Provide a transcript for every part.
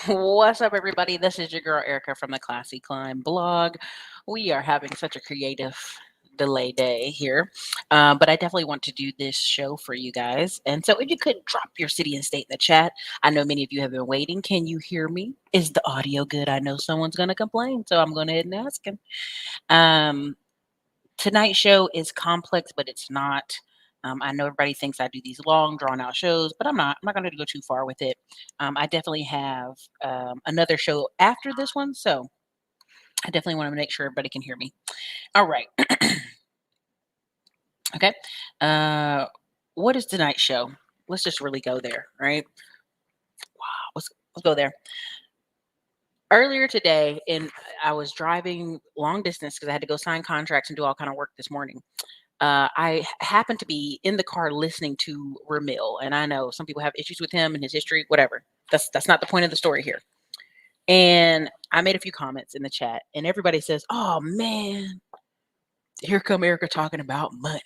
What's up, everybody? This is your girl Erica from the Classy Climb blog. We are having such a creative delay day here, but I definitely want to do this show for you guys. And so, if you could drop your city and state in the chat, I know many of you have been waiting. Can you hear me? Is the audio good? I know someone's going to complain, so I'm going to head and ask him. Tonight's show is complex, but it's not. I know everybody thinks I do these long, drawn out shows, but I'm not. I'm not going to go too far with it. I definitely have another show after this one, so I definitely want to make sure everybody can hear me. All right. Okay. What is tonight's show? Let's just really go there, right? Wow. Let's go there. Earlier today, I was driving long distance because I had to go sign contracts and do all kind of work this morning. I happened to be in the car listening to Ramil, and I know some people have issues with him and his history, whatever. That's not the point of the story here. And I made a few comments in the chat, and everybody says, "Oh man, here come Ericka talking about money.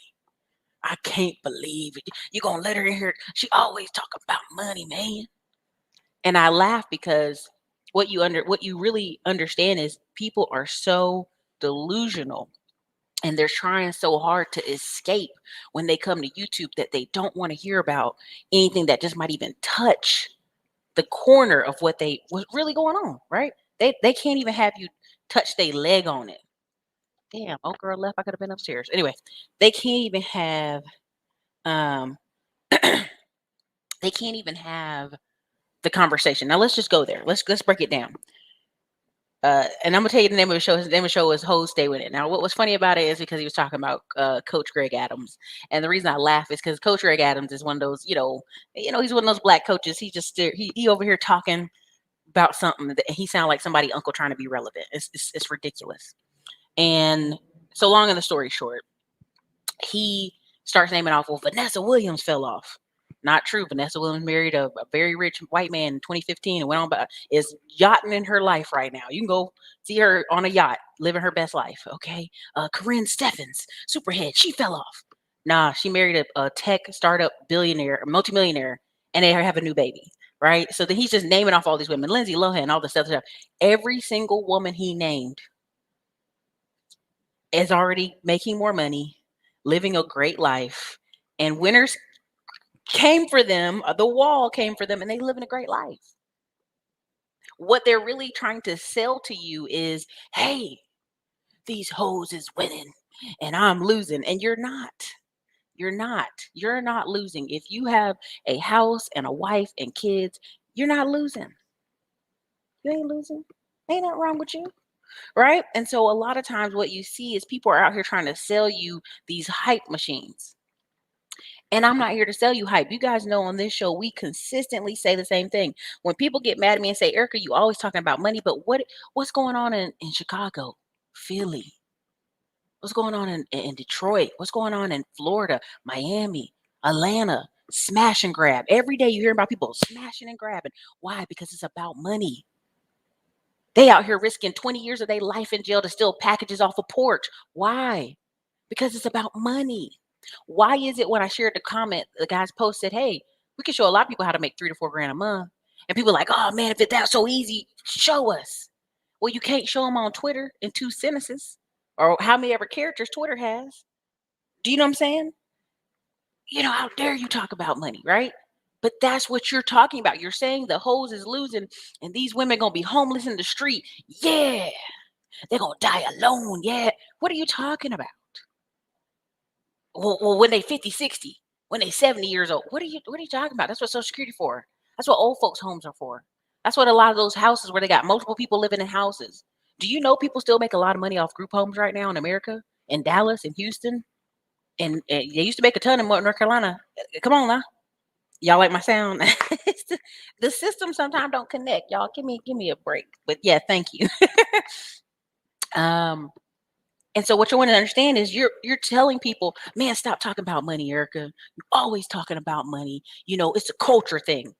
I can't believe it. You gonna let her in here? She always talk about money, man." And I laugh because what you really understand is people are so delusional and they're trying so hard to escape when they come to YouTube that they don't want to hear about anything that just might even touch the corner of what's really going on, right? They can't even have you touch their leg on it. Damn, old girl left. I could have been upstairs. Anyway, they can't even have um they can't even have the conversation. Now let's just go there. Let's break it down. And I'm gonna tell you the name of the show. His name of the show is "Hoes Stay With It." Now, what was funny about it is because he was talking about Coach Greg Adams, and the reason I laugh is because Coach Greg Adams is one of those, he's one of those black coaches. He over here talking about something that he sound like somebody uncle trying to be relevant. It's ridiculous. And so long, in the story short, he starts naming off. Well, Vanessa Williams fell off. Not true. Vanessa Williams married a very rich white man in 2015 and went on, but is yachting in her life right now. You can go see her on a yacht, living her best life. Okay. Corinne Steffens, superhead, she fell off. Nah, she married a tech startup billionaire, multimillionaire, and they have a new baby. Right. So then he's just naming off all these women, Lindsay Lohan, all this stuff. Every single woman he named is already making more money, living a great life, and winners came for them. The wall came for them, and they live in a great life. What they're really trying to sell to you is, hey, these hoes is winning and I'm losing. And you're not. You're not. You're not losing. If you have a house and a wife and kids, you're not losing. You ain't losing. Ain't nothing wrong with you. Right. And so a lot of times what you see is people are out here trying to sell you these hype machines. And I'm not here to sell you hype. You guys know on this show, we consistently say the same thing. When people get mad at me and say, Ericka, you always talking about money, but what's going on in Chicago, Philly? What's going on in Detroit? What's going on in Florida, Miami, Atlanta? Smash and grab. Every day you hear about people smashing and grabbing. Why? Because it's about money. They out here risking 20 years of their life in jail to steal packages off a porch. Why? Because it's about money. Why is it when I shared the comment, the guy's post said, hey, we can show a lot of people how to make 3 to 4 grand a month. And people are like, oh man, if it's that so easy, show us. Well, you can't show them on Twitter in 2 sentences or how many ever characters Twitter has. Do you know what I'm saying? How dare you talk about money, right? But that's what you're talking about. You're saying the hose is losing and these women gonna be homeless in the street. Yeah, they're gonna die alone. Yeah. What are you talking about? Well, when they 50, 60, when they 70 years old, what are you talking about? That's what Social Security for. That's what old folks' homes are for. That's what a lot of those houses where they got multiple people living in houses. Do you know people still make a lot of money off group homes right now in America, in Dallas, in Houston, and they used to make a ton in North Carolina. Come on now, y'all like my sound? The system sometimes don't connect. Y'all give me a break. But yeah, thank you. um, And so what you want to understand is you're telling people, man, stop talking about money, Ericka. You're always talking about money. It's a culture thing.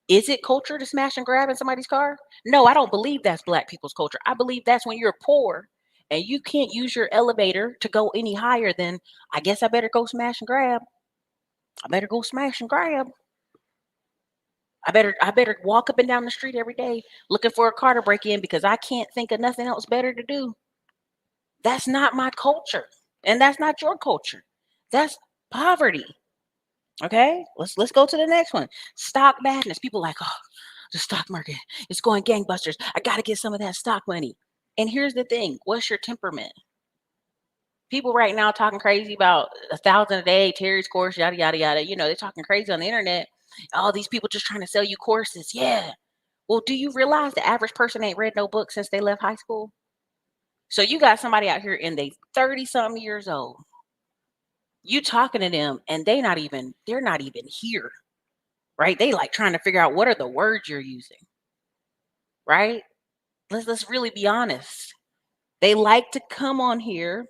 Is it culture to smash and grab in somebody's car? No, I don't believe that's black people's culture. I believe that's when you're poor and you can't use your elevator to go any higher than, I guess I better go smash and grab. I better go smash and grab. I better walk up and down the street every day looking for a car to break in because I can't think of nothing else better to do. That's not my culture. And that's not your culture. That's poverty. Okay? Let's go to the next one. Stock madness. People like, oh, the stock market is going gangbusters. I gotta get some of that stock money. And here's the thing: what's your temperament? People right now talking crazy about 1,000 a day, Terry's course, yada yada yada. They're talking crazy on the internet. All these people just trying to sell you courses. Yeah. Well, do you realize the average person ain't read no book since they left high school? So you got somebody out here in they 30 something years old. You talking to them and they're not even here. Right? They like trying to figure out what are the words you're using. Right? Let's really be honest. They like to come on here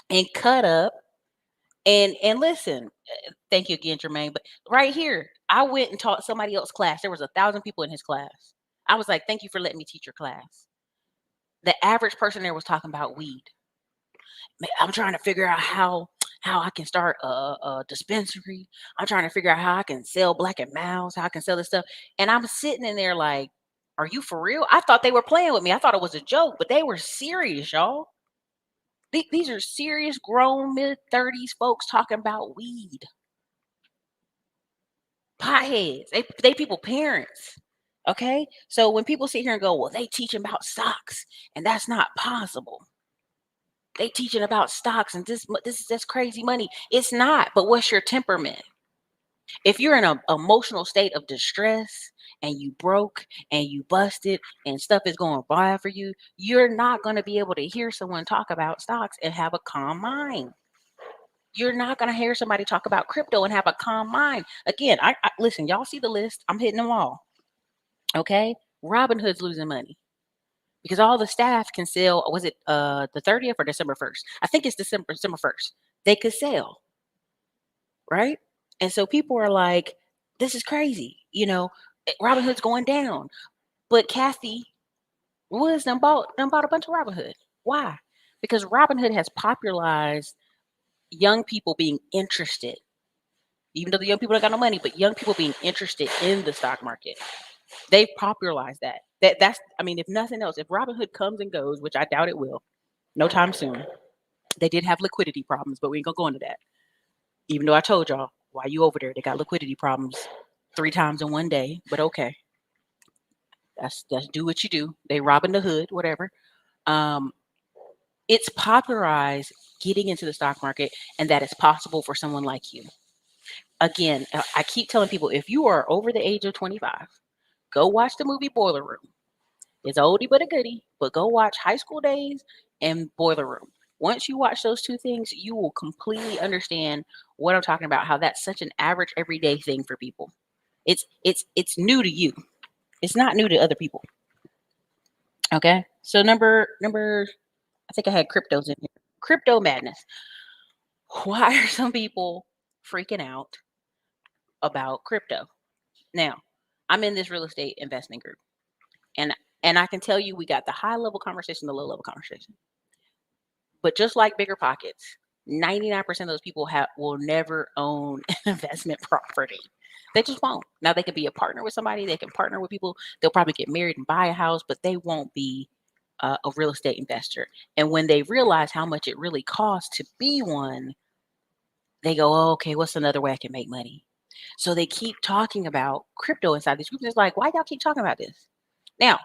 and cut up and listen. Thank you again, Jermaine. But right here, I went and taught somebody else's class. There was 1,000 people in his class. I was like, thank you for letting me teach your class. The average person there was talking about weed. Man, I'm trying to figure out how I can start a dispensary. I'm trying to figure out how I can sell Black and Mouse, how I can sell this stuff. And I'm sitting in there like, are you for real? I thought they were playing with me. I thought it was a joke, but they were serious, y'all. These are serious grown mid-30s folks talking about weed. Potheads. They people parents. Okay? So when people sit here and go, well, they teaching about stocks, and that's not possible. They teaching about stocks and this is just crazy money. It's not, but what's your temperament? If you're in an emotional state of distress and you broke and you busted and stuff is going bad for you, you're not going to be able to hear someone talk about stocks and have a calm mind. You're not going to hear somebody talk about crypto and have a calm mind. Again, I listen, y'all see the list. I'm hitting them all. Okay? Robinhood's losing money because all the staff can sell. Was it the 30th or December 1st? I think it's December 1st. They could sell, right? And so people are like, this is crazy. Robinhood's going down. But Kathy Woods done bought a bunch of Robinhood. Why? Because Robinhood has popularized young people being interested, even though the young people don't got no money, but young people being interested in the stock market. They've popularized that. I mean, if nothing else, if Robinhood comes and goes, which I doubt it will, no time soon. They did have liquidity problems, but we ain't gonna go into that. Even though I told y'all, why you over there? They got liquidity problems 3 times in one day, but okay. That's do what you do. They robbing the hood, whatever. Um, it's popularized getting into the stock market and that it's possible for someone like you. Again, I keep telling people if you are over the age of 25, go watch the movie Boiler Room. It's oldie but a goodie, but go watch High School Days and Boiler Room. Once you watch those two things, you will completely understand what I'm talking about, how that's such an average everyday thing for people. It's new to you. It's not new to other people. Okay? So number I think I had cryptos in here. Crypto madness. Why are some people freaking out about crypto? Now, I'm in this real estate investment group. And I can tell you we got the high level conversation, the low level conversation. But just like bigger pockets, 99% of those people will never own an investment property. They just won't. Now they could be a partner with somebody, they can partner with people, they'll probably get married and buy a house, but they won't be a real estate investor. And when they realize how much it really costs to be one, they go, oh, okay, what's another way I can make money? So they keep talking about crypto inside these groups. It's like, why y'all keep talking about this? Now,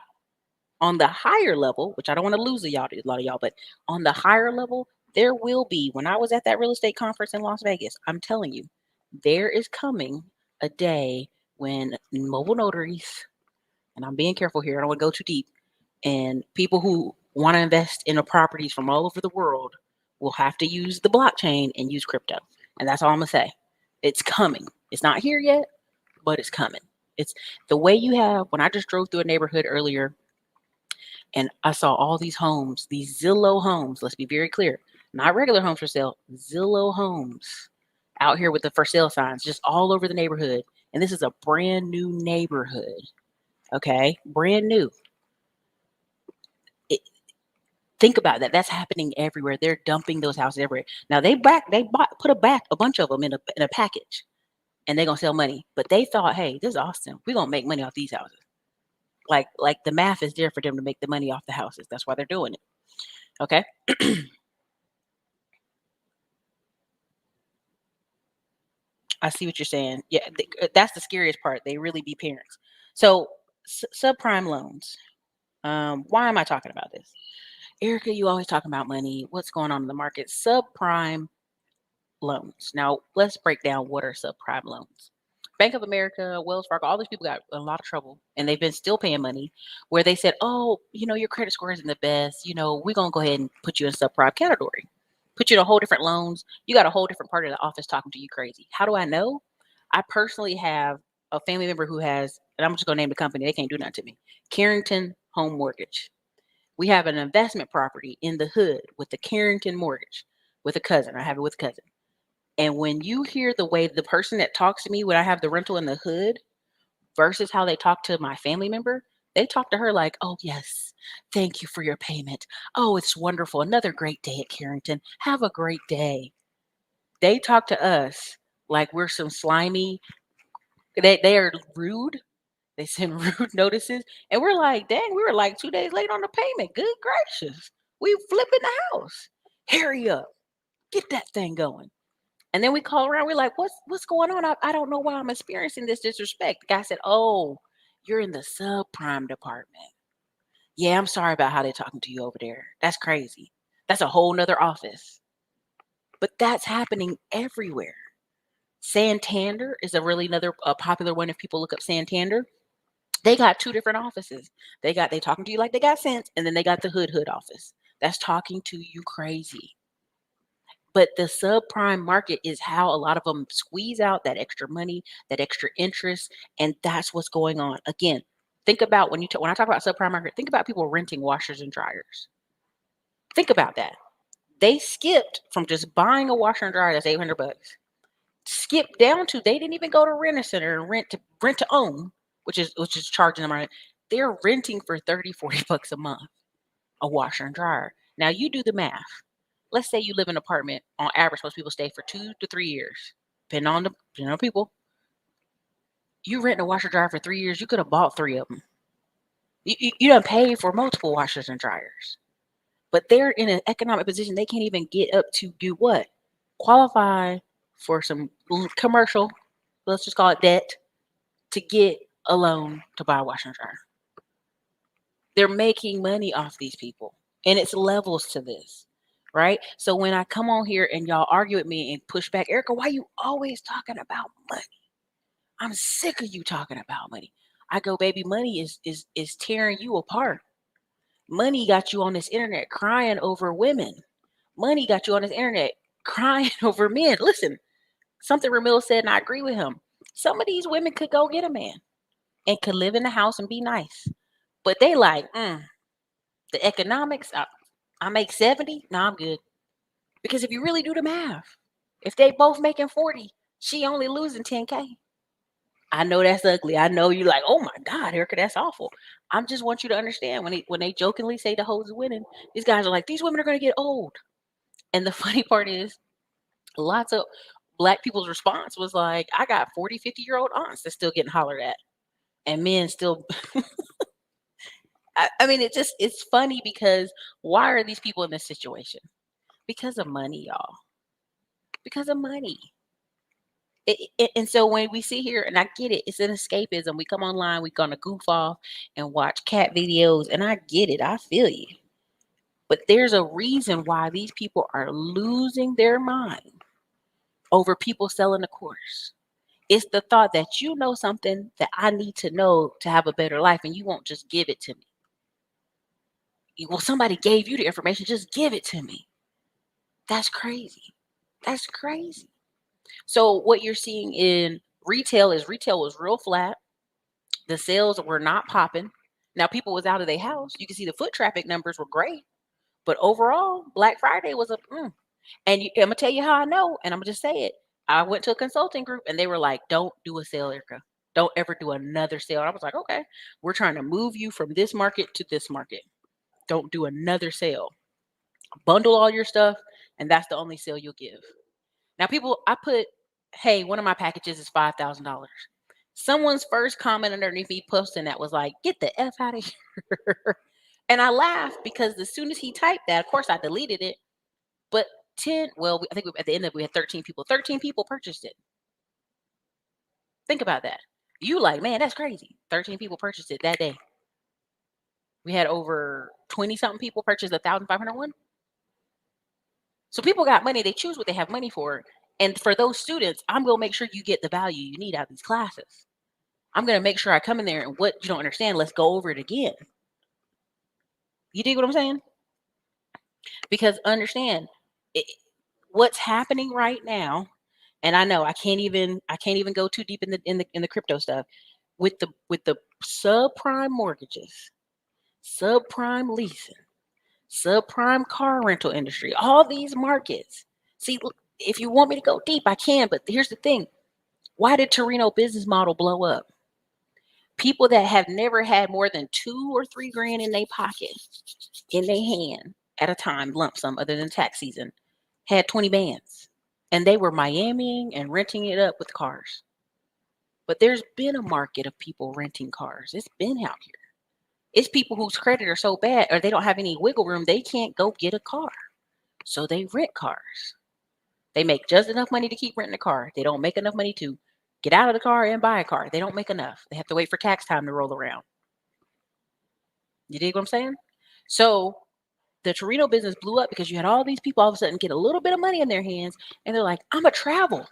on the higher level, which I don't want to lose a lot of y'all, but on the higher level, there will be, when I was at that real estate conference in Las Vegas, I'm telling you, there is coming a day when mobile notaries, and I'm being careful here, I don't want to go too deep, and people who want to invest in the properties from all over the world will have to use the blockchain and use crypto. And that's all I'm going to say. It's coming. It's not here yet, but it's coming. It's the way you have, when I just drove through a neighborhood earlier, and I saw all these homes, these Zillow homes. Let's be very clear. Not regular homes for sale, Zillow homes out here with the for sale signs just all over the neighborhood. And this is a brand new neighborhood. Okay? Brand new. Think about that. That's happening everywhere. They're dumping those houses everywhere. Now put a bunch of them in a package. and they're gonna sell money. But they thought, hey, this is Austin. We're gonna make money off these houses. Like the math is there for them to make the money off the houses. That's why they're doing it. Okay. I see what you're saying. Yeah, that's the scariest part. They really be parents. So subprime loans. Why am I talking about this? Ericka, you always talking about money. What's going on in the market? Subprime loans. Now, let's break down what are subprime loans. Bank of America, Wells Fargo, all these people got a lot of trouble and they've been still paying money where they said, oh, your credit score isn't the best. We're going to go ahead and put you in subprime category, put you in a whole different loans. You got a whole different part of the office talking to you crazy. How do I know? I personally have a family member who has, and I'm just going to name the company. They can't do nothing to me. Carrington Home Mortgage. We have an investment property in the hood with the Carrington Mortgage with a cousin. I have it with a cousin. And when you hear the way the person that talks to me when I have the rental in the hood versus how they talk to my family member, they talk to her like, oh, yes, thank you for your payment. Oh, it's wonderful. Another great day at Carrington. Have a great day. They talk to us like we're some slimy, they are rude. They send rude notices. And we're like, dang, we were like 2 days late on the payment. Good gracious. We flipping the house. Hurry up. Get that thing going. And then we call around. We're like, what's going on? I don't know why I'm experiencing this disrespect. The guy said, oh, you're in the subprime department. Yeah, I'm sorry about how they're talking to you over there. That's crazy. That's a whole nother office. But that's happening everywhere. Santander is a really another popular one. If people look up Santander, they got two different offices. They talking to you like they got sense, and then they got the hood office. That's talking to you crazy. But the subprime market is how a lot of them squeeze out that extra money, that extra interest, and that's what's going on. Again, think about when I talk about subprime market, think about people renting washers and dryers. Think about that. They skipped from just buying a washer and dryer that's $800, skipped down to they didn't even go to rent a center and rent to own, which is charging them right. They're renting for 30, $40 a month, a washer and dryer. Now you do the math. Let's say you live in an apartment. On average, most people stay for 2 to 3 years, depending on people. You rent a washer dryer for 3 years. You could have bought three of them. You don't pay for multiple washers and dryers, but they're in an economic position they can't even get up to do what? Qualify for some commercial, let's just call it debt, to get a loan to buy a washer and dryer. They're making money off these people, and it's levels to this. Right? So when I come on here and y'all argue with me and push back, Ericka, why you always talking about money? I'm sick of you talking about money. I go, baby, money is tearing you apart. Money got you on this internet crying over women. Money got you on this internet crying over men. Listen, something Ramil said, and I agree with him. Some of these women could go get a man and could live in the house and be nice. But they like, the economics, I make 70. No, I'm good. Because if you really do the math, if they both making 40, she only losing 10K. I know that's ugly. I know you like, oh my God, Ericka, that's awful. I just want you to understand when they jokingly say the hoes are winning, these guys are like, these women are gonna get old. And the funny part is lots of black people's response was like, I got 40, 50-year-old aunts that's still getting hollered at. And men still I mean, it's funny because why are these people in this situation? Because of money, y'all. Because of money. And so when we sit here, and I get it, it's an escapism. We come online, we're gonna goof off and watch cat videos, and I get it, I feel you. But there's a reason why these people are losing their mind over people selling the course. It's the thought that you know something that I need to know to have a better life, and you won't just give it to me. Well, somebody gave you the information, just give it to me. That's crazy. That's crazy. So what you're seeing in retail was real flat. The sales were not popping. Now people was out of their house. You can see the foot traffic numbers were great, but overall, Black Friday was a. And I'm gonna tell you how I know, and I'm gonna just say it. I went to a consulting group, and they were like, "Don't do a sale, Ericka. Don't ever do another sale." And I was like, "Okay, we're trying to move you from this market to this market. Don't do another sale. Bundle all your stuff, and that's the only sale you'll give." Now, people, I put hey, one of my packages is $5,000. Someone's first comment underneath me posting that was like, get the F out of here. And I laughed because as soon as he typed that, of course I deleted it. But 10, well, I think at the end of it, we had 13 people. 13 people purchased it. Think about that. You like, man, that's crazy. 13 people purchased it that day. We had over 20 something people purchase 1,501. So people got money. They choose what they have money for. And for those students, I'm going to make sure you get the value you need out of these classes. I'm going to make sure I come in there and what you don't understand, let's go over it again. You dig what I'm saying? Because understand what's happening right now. And I know I can't even go too deep in the crypto stuff with the subprime mortgages, subprime leasing, subprime car rental industry, all these markets. See, if you want me to go deep, I can, but here's the thing. Why did Torino business model blow up? People that have never had more than 2 or 3 grand in their pocket, in their hand at a time, lump sum, other than tax season, had 20 bands. And they were Miamiing and renting it up with cars. But there's been a market of people renting cars. It's been out here. It's people whose credit are so bad or they don't have any wiggle room, they can't go get a car. So they rent cars. They make just enough money to keep renting a car. They don't make enough money to get out of the car and buy a car. They don't make enough. They have to wait for tax time to roll around. You dig what I'm saying? So the Torino business blew up because you had all these people all of a sudden get a little bit of money in their hands and they're like, I'm going to travel.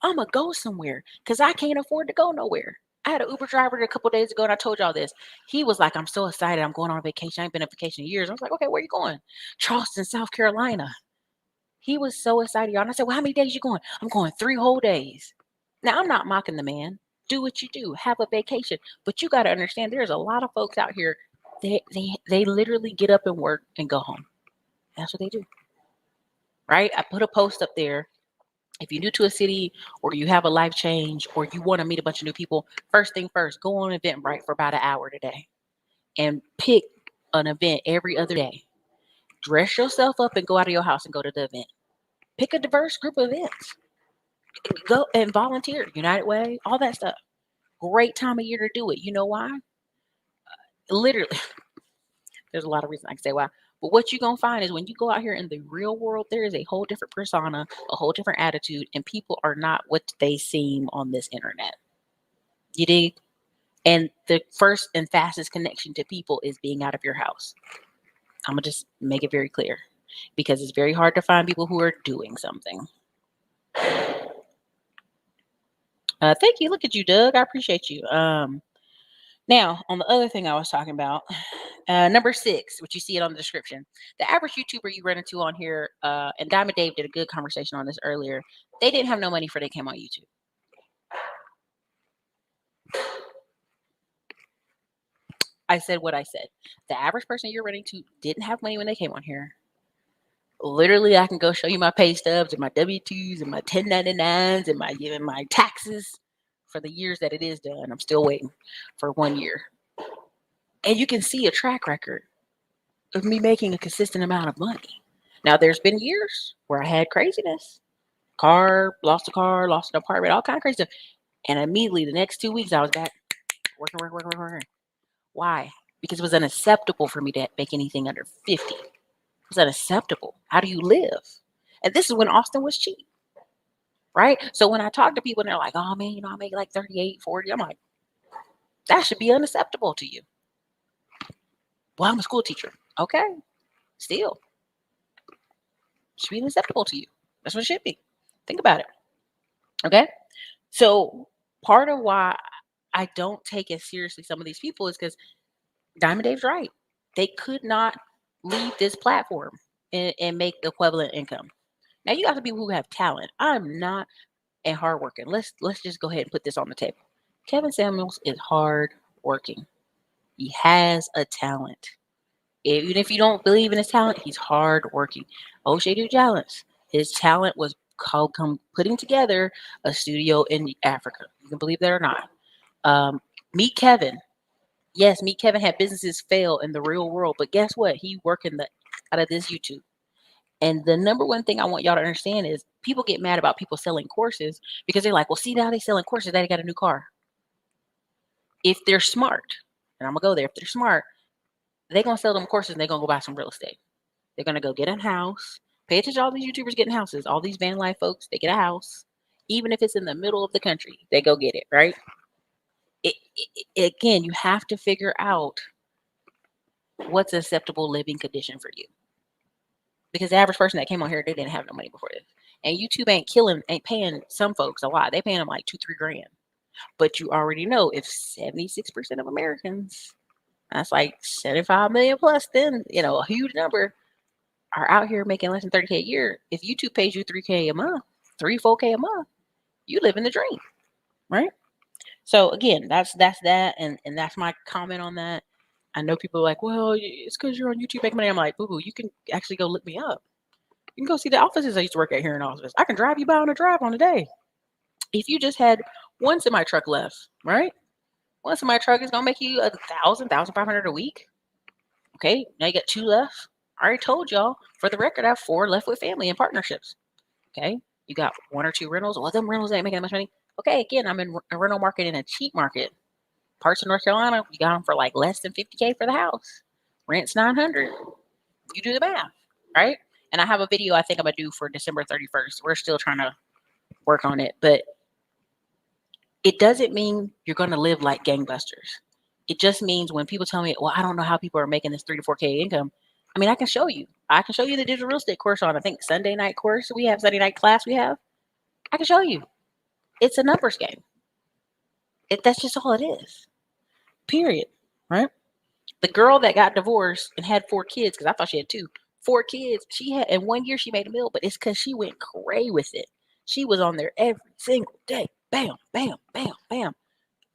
I'm going to go somewhere because I can't afford to go nowhere. I had an Uber driver a couple days ago and I told y'all this. He was like, I'm so excited. I'm going on a vacation. I ain't been on vacation in years. I was like, okay, where are you going? Charleston, South Carolina. He was so excited, y'all. And I said, well, how many days you going? I'm going 3 whole days. Now, I'm not mocking the man. Do what you do. Have a vacation. But you got to understand there's a lot of folks out here. They literally get up and work and go home. That's what they do. Right? I put a post up there. If you're new to a city or you have a life change or you want to meet a bunch of new people, first thing first, go on Eventbrite for about an hour today and pick an event every other day. Dress yourself up and go out of your house and go to the event. Pick a diverse group of events. Go and volunteer. United Way, all that stuff. Great time of year to do it. You know why? Literally, there's a lot of reasons I can say why. But what you're going to find is when you go out here in the real world, there is a whole different persona, a whole different attitude, and people are not what they seem on this internet. You dig? And the first and fastest connection to people is being out of your house. I'm going to just make it very clear because it's very hard to find people who are doing something. Thank you. Look at you, Doug. I appreciate you. Now, on the other thing I was talking about, number 6, which you see it on the description, the average YouTuber you run into on here, and Diamond Dave did a good conversation on this earlier. They didn't have no money before they came on YouTube. I said what I said. The average person you're running to didn't have money when they came on here. Literally, I can go show you my pay stubs and my W-2s and my 1099s and my taxes for the years that it is done. I'm still waiting for 1 year. And you can see a track record of me making a consistent amount of money. Now, there's been years where I had craziness. Lost an apartment, all kind of crazy stuff. And immediately the next 2 weeks, I was back working. Why? Because it was unacceptable for me to make anything under 50. It was unacceptable. How do you live? And this is when Austin was cheap, right? So when I talk to people and they're like, oh man, I make like 38, 40. I'm like, that should be unacceptable to you. Well, I'm a school teacher. Okay. Still. Should be unacceptable to you. That's what it should be. Think about it. Okay. So part of why I don't take as seriously some of these people is because Diamond Dave's right. They could not leave this platform and make equivalent income. Now you got the people who have talent. I'm not a hard working. Let's just go ahead and put this on the table. Kevin Samuels is hard working. He has a talent. Even if you don't believe in his talent, he's hard working. O'Shea Jalance, his talent was putting together a studio in Africa. You can believe that or not. Meet Kevin. Yes, Meet Kevin had businesses fail in the real world, but guess what? He working out of this YouTube. And the number one thing I want y'all to understand is people get mad about people selling courses because they're like, well, see, now they selling courses, they got a new car. If they're smart, and I'm gonna go there, if they're smart, they're gonna sell them courses and they're gonna go buy some real estate. They're gonna go get a house. Pay attention to all these YouTubers getting houses, all these van life folks, they get a house. Even if it's in the middle of the country, they go get it, right? Again, you have to figure out what's an acceptable living condition for you. Because the average person that came on here, they didn't have no money before this. And YouTube ain't paying some folks a lot. They paying them like 2-3 grand. But you already know if 76% of Americans, that's like 75 million plus, then a huge number are out here making less than 30K a year. If YouTube pays you 3K a month, 4K a month, you live in the dream, right? So again, that's that, and that's my comment on that. I know people are like, well, it's because you're on YouTube making money. I'm like, boo boo, you can actually go look me up. You can go see the offices I used to work at here in office. I can drive you by on a drive on a day. If you just had one semi truck left, right? One semi truck is gonna make you 1,500 a week. Okay, now you got 2 left. I already told y'all. For the record, I have 4 left with family and partnerships. Okay, you got 1 or 2 rentals. Well, them rentals ain't making that much money. Okay, again, I'm in a rental market, in a cheap market. Parts of North Carolina, you got them for like less than 50K for the house. Rent's 900. You do the math, right? And I have a video I think I'm gonna do for December 31st. We're still trying to work on it, but it doesn't mean you're gonna live like gangbusters. It just means when people tell me, well, I don't know how people are making this 3 to 4K income. I mean, I can show you. I can show you the digital real estate course on, I think, Sunday night course we have, Sunday night class we have. I can show you. It's a numbers game. That's just all it is. Period. Right? The girl that got divorced and had 4 kids, because I thought she had 2, 4 kids, she had in 1 year she made a meal, but it's because she went cray with it. She was on there every single day. Bam, bam, bam, bam.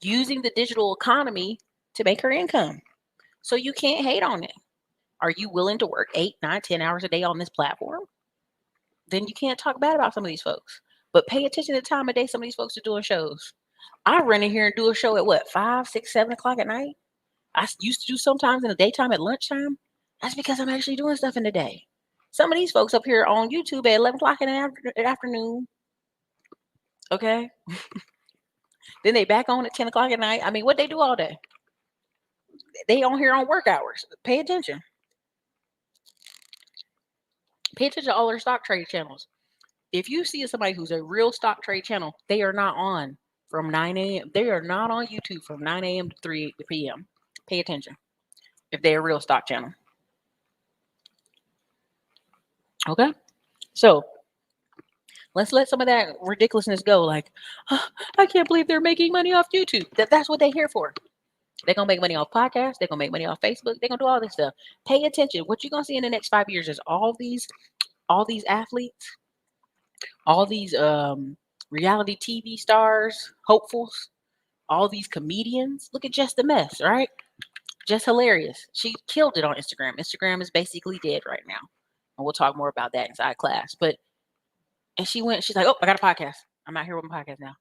Using the digital economy to make her income. So you can't hate on it. Are you willing to work 8, 9, 10 hours a day on this platform? Then you can't talk bad about some of these folks. But pay attention to the time of day some of these folks are doing shows. I run in here and do a show at what, 5, 6, 7 o'clock at night? I used to do sometimes in the daytime at lunchtime. That's because I'm actually doing stuff in the day. Some of these folks up here on YouTube at 11 o'clock in the afternoon. Okay. Then they back on at 10 o'clock at night. I mean, what they do all day? They on here on work hours. Pay attention. Pay attention to all their stock trade channels. If you see somebody who's a real stock trade channel, they are not on from 9 a.m. They are not on YouTube from 9 a.m. to 3 p.m. Pay attention. If they're a real stock channel. Okay? So let's let some of that ridiculousness go. Like, oh, I can't believe they're making money off YouTube. That's what they're here for. They're going to make money off podcasts. They're going to make money off Facebook. They're going to do all this stuff. Pay attention. What you're going to see in the next 5 years is all these athletes, all these reality TV stars, hopefuls, all these comedians. Look at Jess the Mess, right? Just hilarious. She killed it on Instagram. Instagram is basically dead right now. And we'll talk more about that inside class. And she's like, oh, I got a podcast. I'm out here with my podcast now.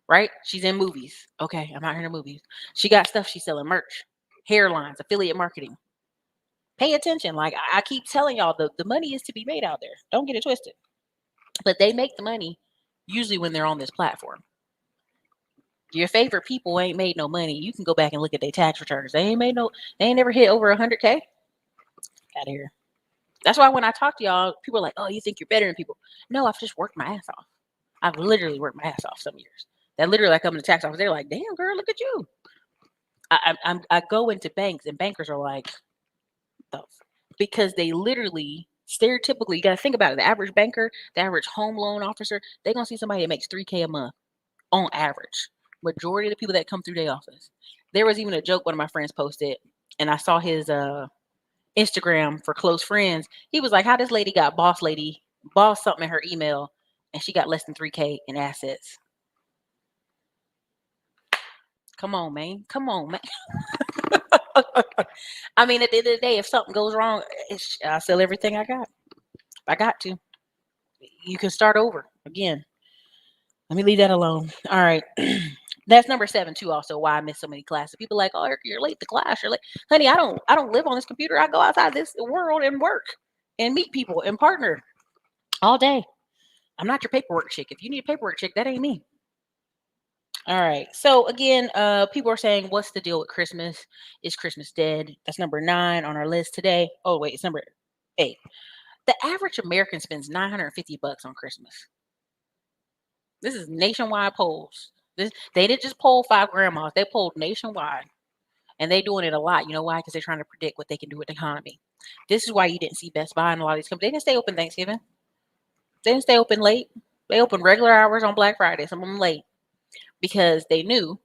Right? She's in movies. Okay, I'm out here in the movies. She got stuff she's selling, merch, hairlines, affiliate marketing. Pay attention. Like I keep telling y'all, the money is to be made out there. Don't get it twisted. But they make the money usually when they're on this platform. Your favorite people ain't made no money. You can go back and look at their tax returns. They ain't never hit over 100K. Out of here. That's why when I talk to y'all, people are like, oh, you think you're better than people. No, I've just worked my ass off. I've literally worked my ass off some years. That literally I come to the tax office, they're like, damn, girl, look at you. I go into banks and bankers are like, because they literally, stereotypically, you got to think about it. The average banker, the average home loan officer, they're going to see somebody that makes 3K a month on average. Majority of the people that come through their office. There was even a joke one of my friends posted, and I saw his Instagram for close friends. He was like, how this lady got boss something in her email, and she got less than 3K in assets. Come on, man. I mean, at the end of the day, if something goes wrong, I'll sell everything I got. I got to. You can start over again. Let me leave that alone. All right. That's number 7 too. Also, why I miss so many classes. People are like, oh, Ericka, you're late to class. You're late, honey. I don't live on this computer. I go outside this world and work. and meet people and partner all day. I'm not your paperwork chick. If you need a paperwork chick, that ain't me. All right. So again, people are saying, what's the deal with Christmas? Is Christmas dead? That's number 9 on our list today. Oh wait, it's number 8. The average American spends $950 on Christmas. This is nationwide polls. They didn't just poll 5 grandmas. They polled nationwide, and they doing it a lot. You know why? Because they're trying to predict what they can do with the economy. This is why you didn't see Best Buy and a lot of these companies. They didn't stay open Thanksgiving. They didn't stay open late. They opened regular hours on Black Friday. Some of them late because they knew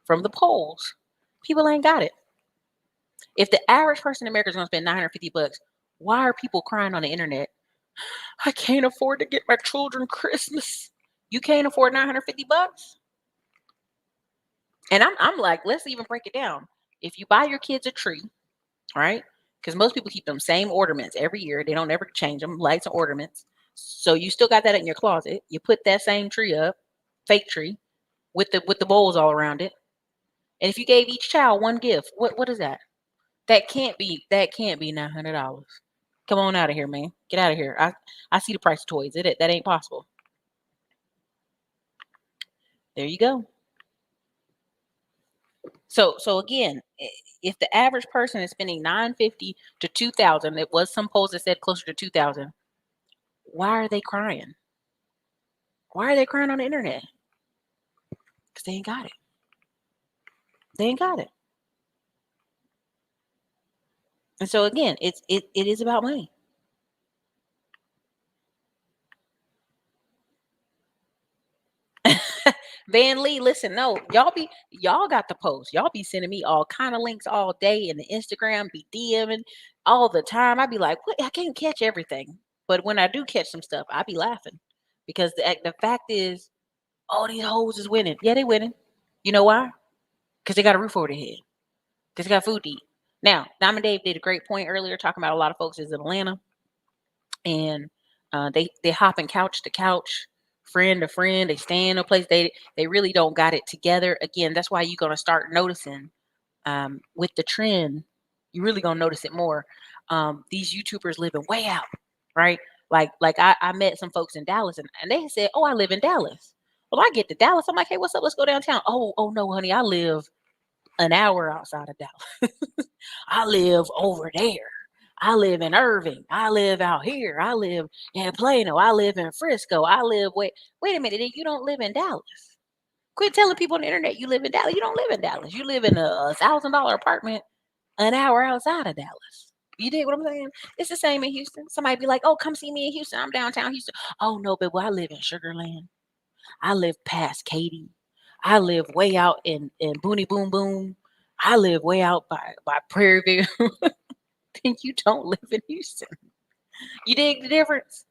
from the polls, people ain't got it. If the average person in America is going to spend $950, why are people crying on the internet? I can't afford to get my children Christmas. You can't afford $950? And I'm like, let's even break it down. If you buy your kids a tree, right? Because most people keep them same ornaments every year. They don't ever change them, lights and ornaments. So you still got that in your closet. You put that same tree up, fake tree, with the bowls all around it. And if you gave each child one gift, what is that? That can't be $900. Come on out of here, man. Get out of here. I see the price of toys. That ain't possible. There you go. So again, if the average person is spending $950 to $2,000, it was some polls that said closer to $2,000. Why are they crying? Why are they crying on the internet? Because they ain't got it. They ain't got it. And so again, it is about money. Van Lee, listen, no, y'all got the post. Y'all be sending me all kind of links all day, and the Instagram be DMing all the time. I be like, what? I can't catch everything, but when I do catch some stuff, I be laughing because the fact is, all these hoes is winning. Yeah, they winning. You know why? Because they got a roof over their head. Because they got food to eat. Now, Diamond Dave did a great point earlier talking about a lot of folks is in Atlanta, and they hopping couch to couch, friend to friend. They stay in a place they really don't got it together. Again, that's why you're gonna start noticing with the trend. You really gonna notice it more. These YouTubers living way out, right? Like I met some folks in Dallas, and they said, "Oh, I live in Dallas." Well, I get to Dallas. I'm like, "Hey, what's up? Let's go downtown." Oh no, honey, I live an hour outside of Dallas. I live over there. I live in Irving. I live out here. I live in Plano. I live in Frisco. I live wait a minute, you don't live in Dallas. Quit telling people on the internet you live in Dallas. You don't live in Dallas. You live in a $1,000 apartment an hour outside of Dallas. You dig what I'm saying? It's the same in Houston. Somebody be like, "Oh, come see me in Houston. I'm downtown Houston." Oh no, but I live in Sugarland. I live past Katy. I live way out in Booney Boom Boom. I live way out by Prairie View. Then you don't live in Houston. You dig the difference?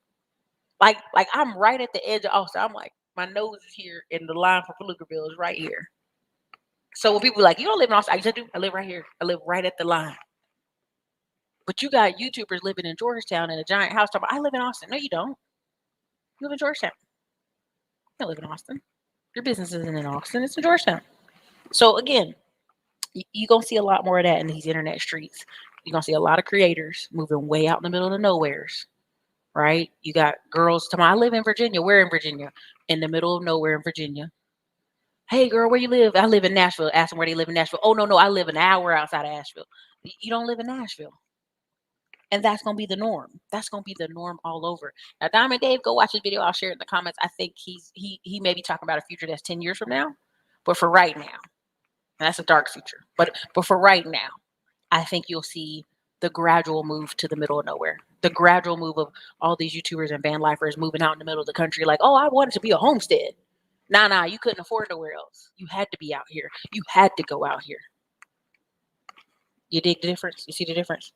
Like I'm right at the edge of Austin. I'm like, my nose is here and the line for Pflugerville is right here. So when people are like, "You don't live in Austin," I just do. I live right here. I live right at the line. But you got YouTubers living in Georgetown in a giant house talking about, "I live in Austin." No, you don't. You live in Georgetown. You don't live in Austin. Your business isn't in Austin. It's in Georgetown. So again, you're going to see a lot more of that in these internet streets. You're going to see a lot of creators moving way out in the middle of the nowheres, right? You got girls talking, "I live in Virginia." Where in Virginia? In the middle of nowhere in Virginia. "Hey, girl, where you live?" "I live in Nashville." Ask them where they live in Nashville. "Oh, no, I live an hour outside of Asheville." You don't live in Nashville. And that's going to be the norm. That's going to be the norm all over. Now, Diamond Dave, go watch his video. I'll share it in the comments. I think he may be talking about a future that's 10 years from now. But for right now, and that's a dark future. But for right now, I think you'll see the gradual move to the middle of nowhere. The gradual move of all these YouTubers and van lifers moving out in the middle of the country like, "Oh, I wanted to be a homestead." Nah, you couldn't afford nowhere else. You had to be out here. You had to go out here. You dig the difference? You see the difference?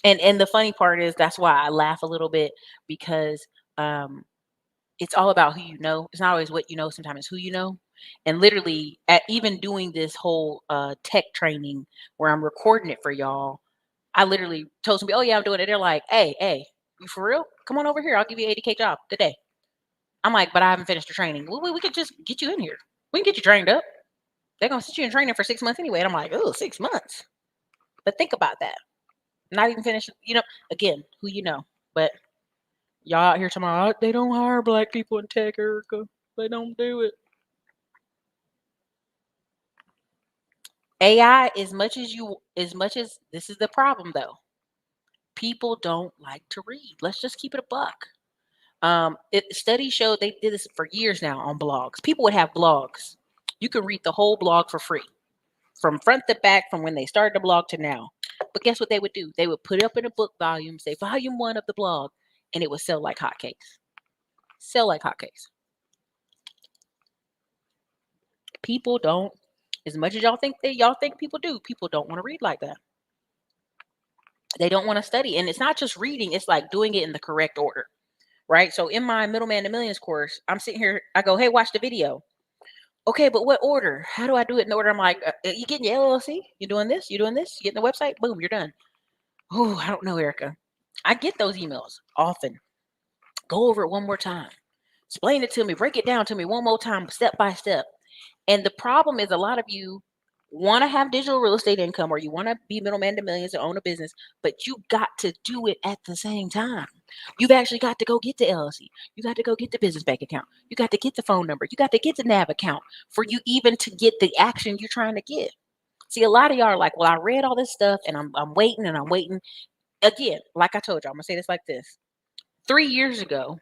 And the funny part is that's why I laugh a little bit because it's all about who you know. It's not always what you know, sometimes it's who you know. And literally at even doing this whole tech training where I'm recording it for y'all, I literally told somebody, "Oh yeah, I'm doing it." They're like, hey, you for real? Come on over here. I'll give you an 80K job today. I'm like, "But I haven't finished the training." We could just get you in here. We can get you trained up. They're gonna sit you in training for 6 months anyway. And I'm like, "Oh, 6 months." But think about that. Not even finished. Again, who you know. But y'all out here tomorrow, they don't hire black people in tech, Ericka. They don't do it. AI, as much as this is the problem though, people don't like to read. Let's just keep it a buck. Studies show they did this for years now on blogs. People would have blogs. You can read the whole blog for free, from front to back, from when they started the blog to now. But guess what they would do? They would put it up in a book volume, say volume one of the blog, and it would sell like hotcakes. Sell like hotcakes. People don't, as much as y'all think people do, people don't want to read like that. They don't want to study. And it's not just reading, it's like doing it in the correct order. Right? So in my Middleman to Millions course, I'm sitting here, I go, hey, watch the video. Okay, but what order? How do I do it in order? I'm like, you getting your LLC? You doing this? You doing this? You getting the website? Boom, you're done. Oh, I don't know, Ericka. I get those emails often. Go over it one more time. Explain it to me. Break it down to me one more time, step by step. And the problem is, a lot of you want to have digital real estate income, or you want to be middleman to millions and own a business, but you got to do it at the same time. You've actually got to go get the LLC. You got to go get the business bank account. You got to get the phone number. You got to get the NAV account for you even to get the action you're trying to get. See, a lot of y'all are like, well, I read all this stuff and I'm waiting and I'm waiting. Again, like I told you, I'm going to say this like this. 3 years ago,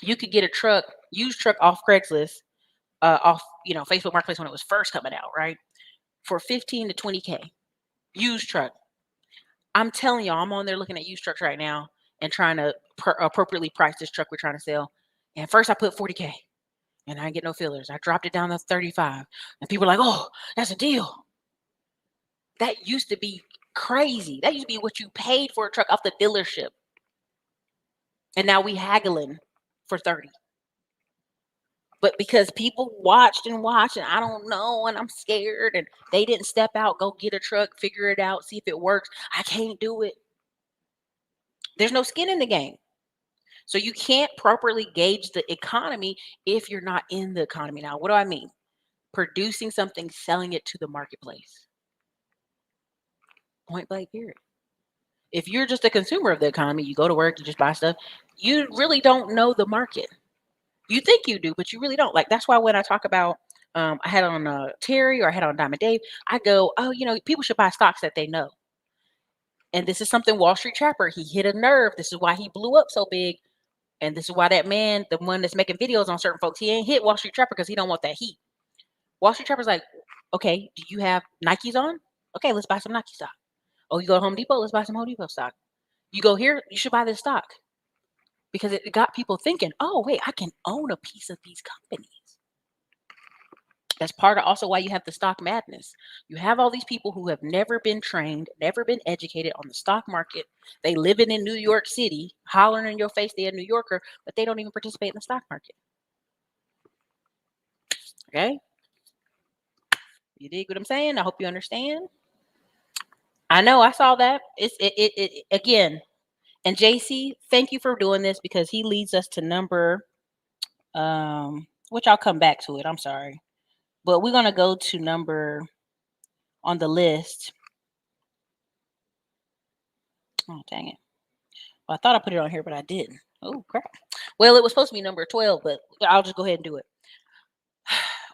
you could get a used truck off Craigslist, off, Facebook Marketplace when it was first coming out, right? For 15 to 20K. Used truck. I'm telling y'all, I'm on there looking at used trucks right now and trying to appropriately price this truck we're trying to sell. And first I put 40K and I didn't get no fillers. I dropped it down to 35. And people are like, oh, that's a deal. That used to be crazy. That used to be what you paid for a truck off the dealership. And now we haggling for 30. But because people watched and watched, and I don't know, and I'm scared, and they didn't step out, go get a truck, figure it out, see if it works. I can't do it. There's no skin in the game. So you can't properly gauge the economy if you're not in the economy. Now, what do I mean? Producing something, selling it to the marketplace. Point blank period. If you're just a consumer of the economy, you go to work, you just buy stuff, you really don't know the market. You think you do, but you really don't. Like, that's why when I talk about, I had on Terry, or I had on Diamond Dave, I go, oh, people should buy stocks that they know. And this is something Wall Street Trapper, he hit a nerve. This is why he blew up so big. And this is why that man, the one that's making videos on certain folks, he ain't hit Wall Street Trapper because he don't want that heat. Wall Street Trapper's like, okay, do you have Nikes on? Okay, let's buy some Nike stock. Oh, you go to Home Depot? Let's buy some Home Depot stock. You go here, you should buy this stock. Because it got people thinking, oh, wait, I can own a piece of these companies. That's part of also why you have the stock madness. You have all these people who have never been trained, never been educated on the stock market. They living in New York City, hollering in your face they're a New Yorker, but they don't even participate in the stock market. Okay? You dig what I'm saying? I hope you understand. I know I saw that. It again. And JC, thank you for doing this, because he leads us to number which I'll come back to it. I'm sorry. But we're going to go to number on the list. Oh, dang it. Well, I thought I put it on here, but I didn't. Oh, crap. Well, it was supposed to be number 12, but I'll just go ahead and do it.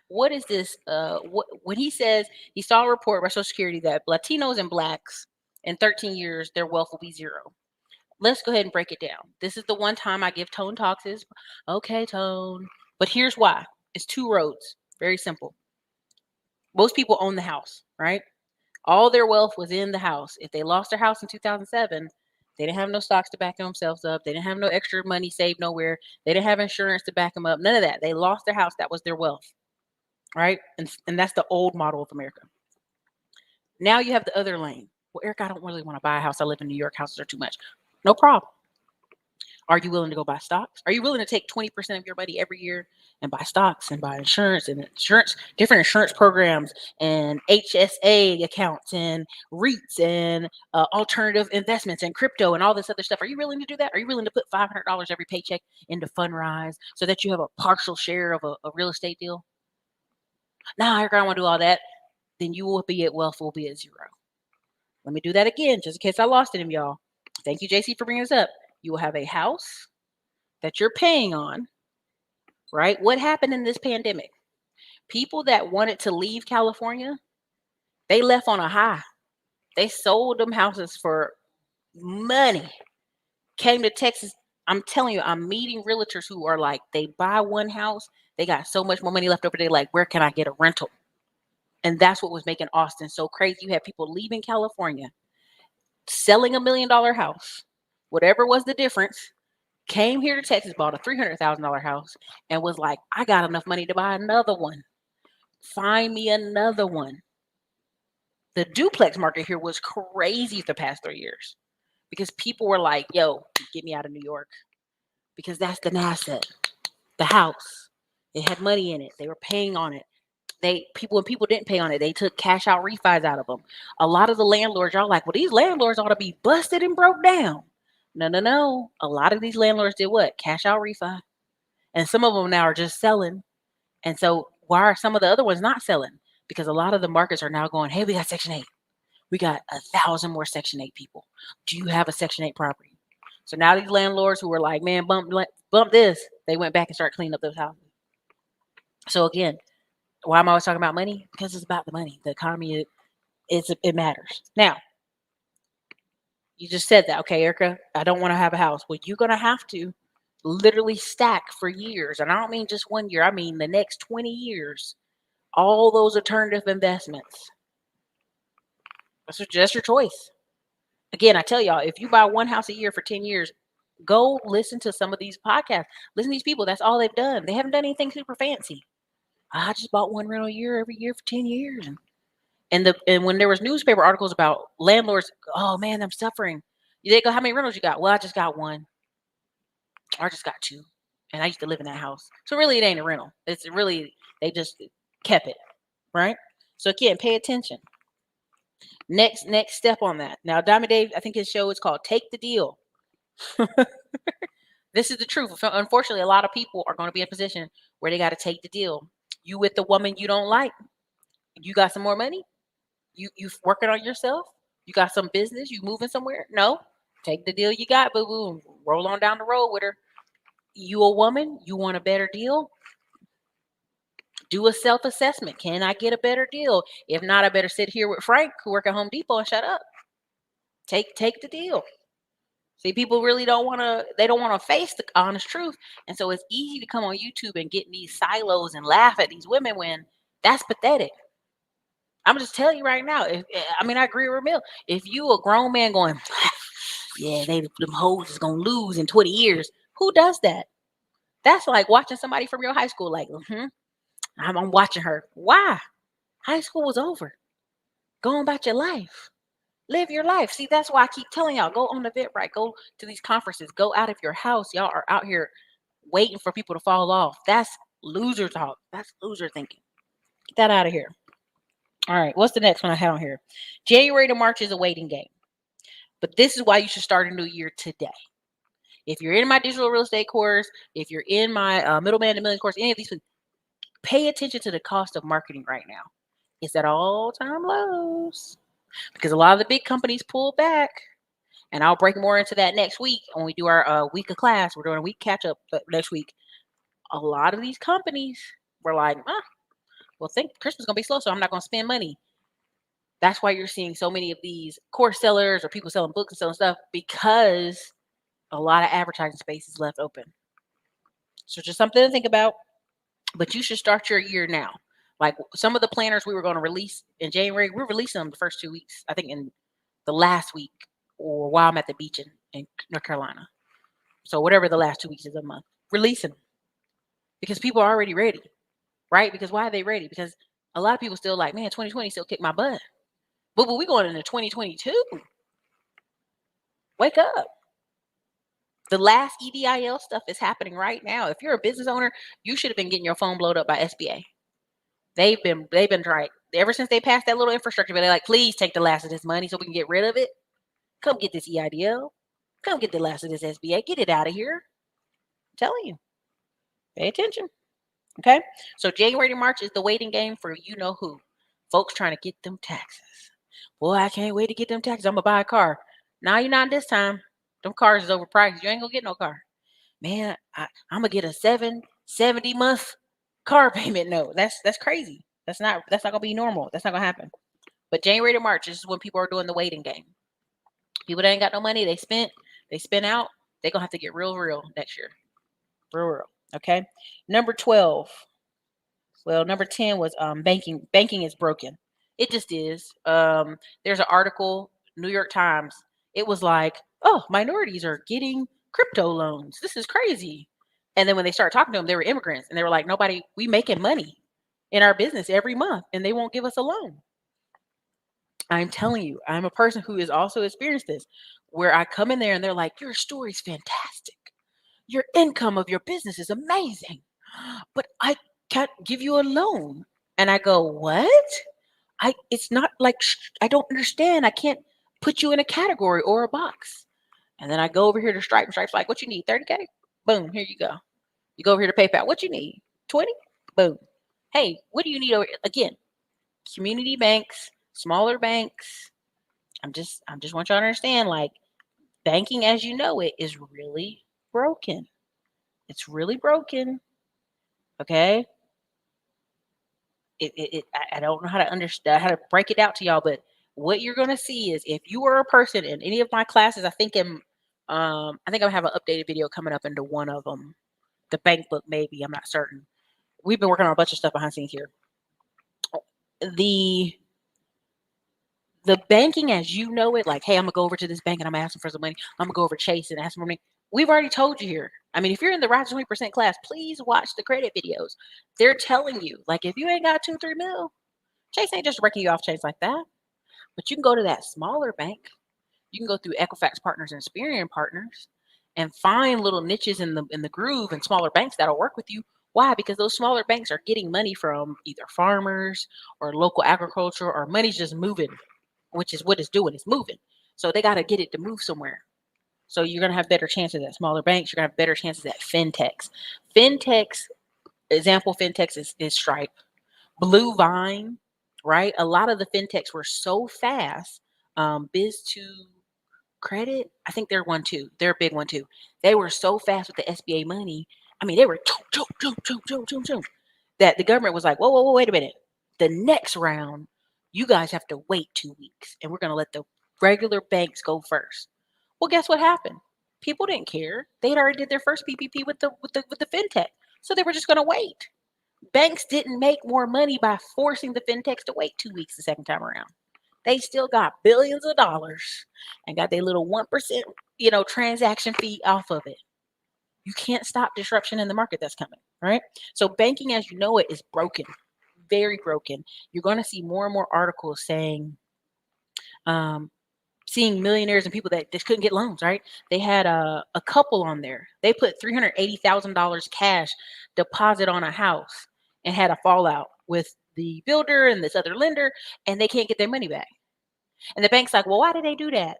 What is this? When he says he saw a report by Social Security that Latinos and Blacks in 13 years, their wealth will be zero. Let's go ahead and break it down. This is the one time I give Tone talks. Okay, Tone. But here's why. It's 2 roads. Very simple. Most people own the house, right? All their wealth was in the house. If they lost their house in 2007, they didn't have no stocks to back themselves up. They didn't have no extra money saved nowhere. They didn't have insurance to back them up. None of that. They lost their house. That was their wealth, right? And that's the old model of America. Now you have the other lane. Well, Eric, I don't really want to buy a house. I live in New York. Houses are too much. No problem. Are you willing to go buy stocks? Are you willing to take 20% of your money every year and buy stocks and buy insurance, different insurance programs, and HSA accounts, and REITs, and alternative investments, and crypto, and all this other stuff? Are you willing to do that? Are you willing to put $500 every paycheck into Fundrise so that you have a partial share of a real estate deal? Nah, I don't want to do all that. Then wealth will be at zero. Let me do that again, just in case I lost it, y'all. Thank you, JC, for bringing this up. You will have a house that you're paying on, right? What happened in this pandemic? People that wanted to leave California, they left on a high. They sold them houses for money, came to Texas. I'm telling you, I'm meeting realtors who are like, they buy one house, they got so much more money left over. They're like, where can I get a rental? And that's what was making Austin so crazy. You had people leaving California, selling $1 million house, whatever was the difference, came here to Texas, bought a $300,000 house, and was like, I got enough money to buy another one. Find me another one. The duplex market here was crazy the past 3 years because people were like, yo, get me out of New York, because that's the asset, the house. It had money in it. They were paying on it. When people didn't pay on it, they took cash out refis out of them. A lot of the landlords, y'all like, well, these landlords ought to be busted and broke down. No. A lot of these landlords did what? Cash out refi. And some of them now are just selling. And so why are some of the other ones not selling? Because a lot of the markets are now going, hey, we got Section 8. We got 1,000 more Section 8 people. Do you have a Section 8 property? So now these landlords who were like, man, bump this, they went back and started cleaning up those houses. So again, why am I always talking about money? Because it's about the money. The economy, it matters. Now, you just said that. Okay, Ericka, I don't want to have a house. Well, you're going to have to literally stack for years. And I don't mean just 1 year. I mean the next 20 years. All those alternative investments. That's your choice. Again, I tell y'all, if you buy one house a year for 10 years, go listen to some of these podcasts. Listen to these people. That's all they've done. They haven't done anything super fancy. I just bought one rental a year every year for 10 years. And when there was newspaper articles about landlords, oh man, I'm suffering. They go, how many rentals you got? Well, I just got one. Or I just got two. And I used to live in that house. So really it ain't a rental. It's really, they just kept it. Right? So again, pay attention. Next step on that. Now, Diamond Dave, I think his show is called Take the Deal. This is the truth. Unfortunately, a lot of people are going to be in a position where they got to take the deal. You with the woman you don't like. You got some more money? You working on yourself? You got some business? You moving somewhere? No. Take the deal you got, boo boo. Roll on down the road with her. You a woman? You want a better deal? Do a self-assessment. Can I get a better deal? If not, I better sit here with Frank, who work at Home Depot, and shut up. Take the deal. See, people really don't want to face the honest truth. And so it's easy to come on YouTube and get in these silos and laugh at these women when that's pathetic. I'm just telling you right now. I agree with Ramil. If you a grown man going, yeah, them hoes is gonna lose in 20 years. Who does that? That's like watching somebody from your high school. Like, I'm watching her. Why? High school was over. Go on about your life. Live your life. See, that's why I keep telling y'all, go on the Eventbrite, go to these conferences, go out of your house. Y'all are out here waiting for people to fall off. That's loser talk. That's loser thinking. Get that out of here. All right, what's the next one I had on here? January to March is a waiting game. But this is why you should start a new year today. If you're in my digital real estate course, if you're in my middleman to millions course, any of these, pay attention to the cost of marketing right now. It's at all-time lows because a lot of the big companies pull back. And I'll break more into that next week when we do our week of class. We're doing a week catch-up next week. A lot of these companies were like, well, think Christmas is going to be slow, so I'm not going to spend money. That's why you're seeing so many of these course sellers or people selling books and selling stuff, because a lot of advertising space is left open. So just something to think about. But you should start your year now. Like some of the planners we were going to release in January, we're releasing them the first 2 weeks. I think in the last week or while I'm at the beach in North Carolina. So whatever the last 2 weeks of the month, releasing them. Because people are already ready, right? Because why are they ready? Because a lot of people still like, man, 2020 still kicked my butt. But we going into 2022. Wake up. The last EDIL stuff is happening right now. If you're a business owner, you should have been getting your phone blowed up by SBA. They've been trying ever since they passed that little infrastructure bill. They're like, please take the last of this money so we can get rid of it. Come get this EIDL. Come get the last of this SBA. Get it out of here. I'm telling you. Pay attention. Okay? So January to March is the waiting game for you know who. Folks trying to get them taxes. Boy, I can't wait to get them taxes. I'm gonna buy a car. Now you're not this time. Them cars is overpriced. You ain't gonna get no car. Man, I'm gonna get a 70 month car payment. No, that's crazy. That's not gonna be normal. That's not gonna happen. But January to March is when people are doing the waiting game. People that ain't got no money, they spend out, they gonna have to get real next year. Real. Okay. Number 12. Well, number 10 was banking. Banking is broken. It just is. There's an article, New York Times. It was like, oh, minorities are getting crypto loans. This is crazy. And then when they started talking to them, they were immigrants, and they were like, nobody, we making money in our business every month, and they won't give us a loan. I'm telling you, I'm a person who has also experienced this, where I come in there and they're like, your story's fantastic. Your income of your business is amazing, but I can't give you a loan. And I go, what? It's not like, I don't understand. I can't put you in a category or a box. And then I go over here to Stripe, and Stripe's like, what you need? 30K? Boom, here you go. You go over here to PayPal. What you need? 20? Boom. Hey, what do you need over again? Community banks, smaller banks. I'm just want y'all to understand, like, banking as you know it is really broken. It's really broken. Okay. I don't know how to understand, how to break it out to y'all, but what you're gonna see is, if you are a person in any of my classes, I think I think I have an updated video coming up into one of them. The bank book, maybe, I'm not certain. We've been working on a bunch of stuff behind the scenes here. The the banking as you know it, like, hey, I'm gonna go over to this bank and I'm gonna ask them for some money. I'm gonna go over Chase and ask them for money. We've already told you here. I mean, if you're in the Rise to 20% class, please watch the credit videos. They're telling you, like, if you ain't got 2-3 mil, Chase ain't just breaking you off Chase like that. But you can go to that smaller bank. You can go through Equifax Partners and Experian Partners and find little niches in the groove and smaller banks that'll work with you. Why? Because those smaller banks are getting money from either farmers or local agriculture, or money's just moving, which is what it's doing. It's moving. So they got to get it to move somewhere. So you're going to have better chances at smaller banks. You're going to have better chances at fintechs. Fintechs, example fintechs is Stripe, Blue Vine, right? A lot of the fintechs were so fast. Biz2 Credit, I think they're one too. They're a big one too. They were so fast with the SBA money. I mean, they were that the government was like, whoa, wait a minute. The next round, you guys have to wait 2 weeks, and we're going to let the regular banks go first. Well, guess what happened? People didn't care. They had already did their first PPP with the fintech, so they were just going to wait. Banks didn't make more money by forcing the fintechs to wait 2 weeks the second time around. They still got billions of dollars and got their little 1%, transaction fee off of it. You can't stop disruption in the market that's coming, right? So banking as you know it is broken, very broken. You're going to see more and more articles saying, seeing millionaires and people that just couldn't get loans, right? They had a couple on there. They put $380,000 cash deposit on a house and had a fallout with the builder and this other lender, and they can't get their money back. And the bank's like, well, why did they do that?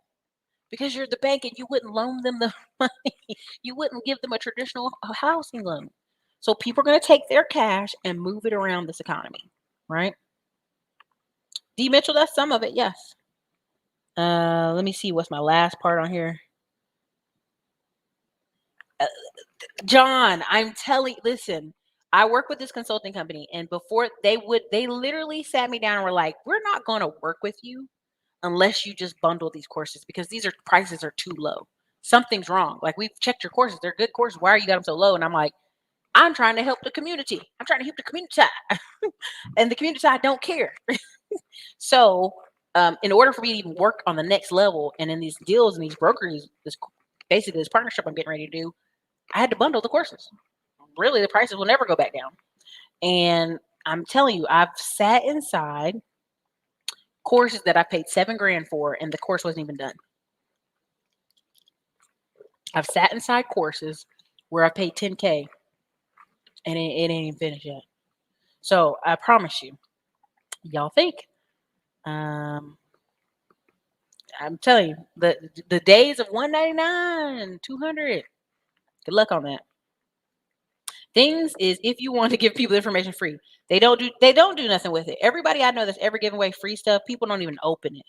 Because you're the bank and you wouldn't loan them the money. You wouldn't give them a traditional housing loan. So people are going to take their cash and move it around this economy, right? D. Mitchell, that's some of it, yes. Let me see what's my last part on here. John, I'm telling, listen, I work with this consulting company, and before they literally sat me down and were like, we're not going to work with you unless you just bundle these courses, because these prices are too low. Something's wrong. Like, we've checked your courses. They're good courses. Why are you got them so low? And I'm like, I'm trying to help the community. I'm trying to help the community. And the community side don't care. So in order for me to even work on the next level and in these deals and these brokers, basically this partnership I'm getting ready to do, I had to bundle the courses. Really, the prices will never go back down. And I'm telling you, I've sat inside courses that I paid $7,000 for, and the course wasn't even done. I've sat inside courses where I paid $10K and it ain't even finished yet. So I promise you, y'all think. I'm telling you, the days of $199, $200. Good luck on that. Things is if you want to give people information free, they don't do nothing with it. Everybody I know that's ever given away free stuff, people don't even open it.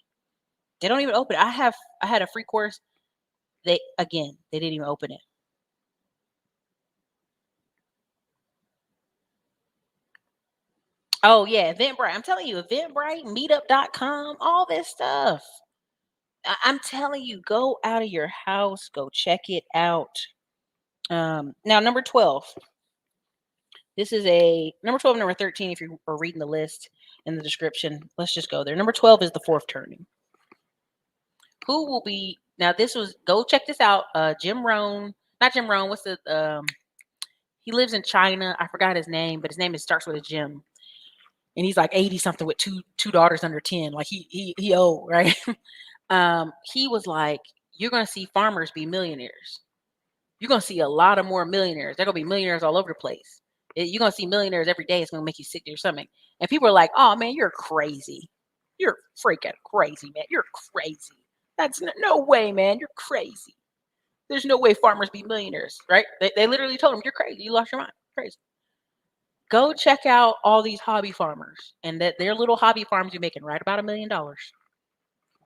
They don't even open it. I had a free course. They didn't even open it. Oh yeah, Eventbrite. I'm telling you, Eventbrite, meetup.com, all this stuff. I'm telling you, go out of your house, go check it out. Now number 12. This is a number 12, number 13. If you are reading the list in the description, let's just go there. Number 12 is the fourth turning. Who will be now? This was go check this out. Jim Rohn, not Jim Rohn. What's the he lives in China. I forgot his name, but his name starts with a Jim. And he's like 80 something with two daughters under 10. Like he old, right? He was like, you're gonna see farmers be millionaires. You're gonna see a lot of more millionaires. They're gonna be millionaires all over the place. You're gonna see millionaires every day. It's gonna make you sick to your stomach. And people are like, "Oh man, you're crazy. You're freaking crazy, man. You're crazy. That's no way, man. You're crazy. There's no way farmers be millionaires, right?" They literally told him, "You're crazy. You lost your mind. Crazy." Go check out all these hobby farmers, and that their little hobby farms are making right about $1 million.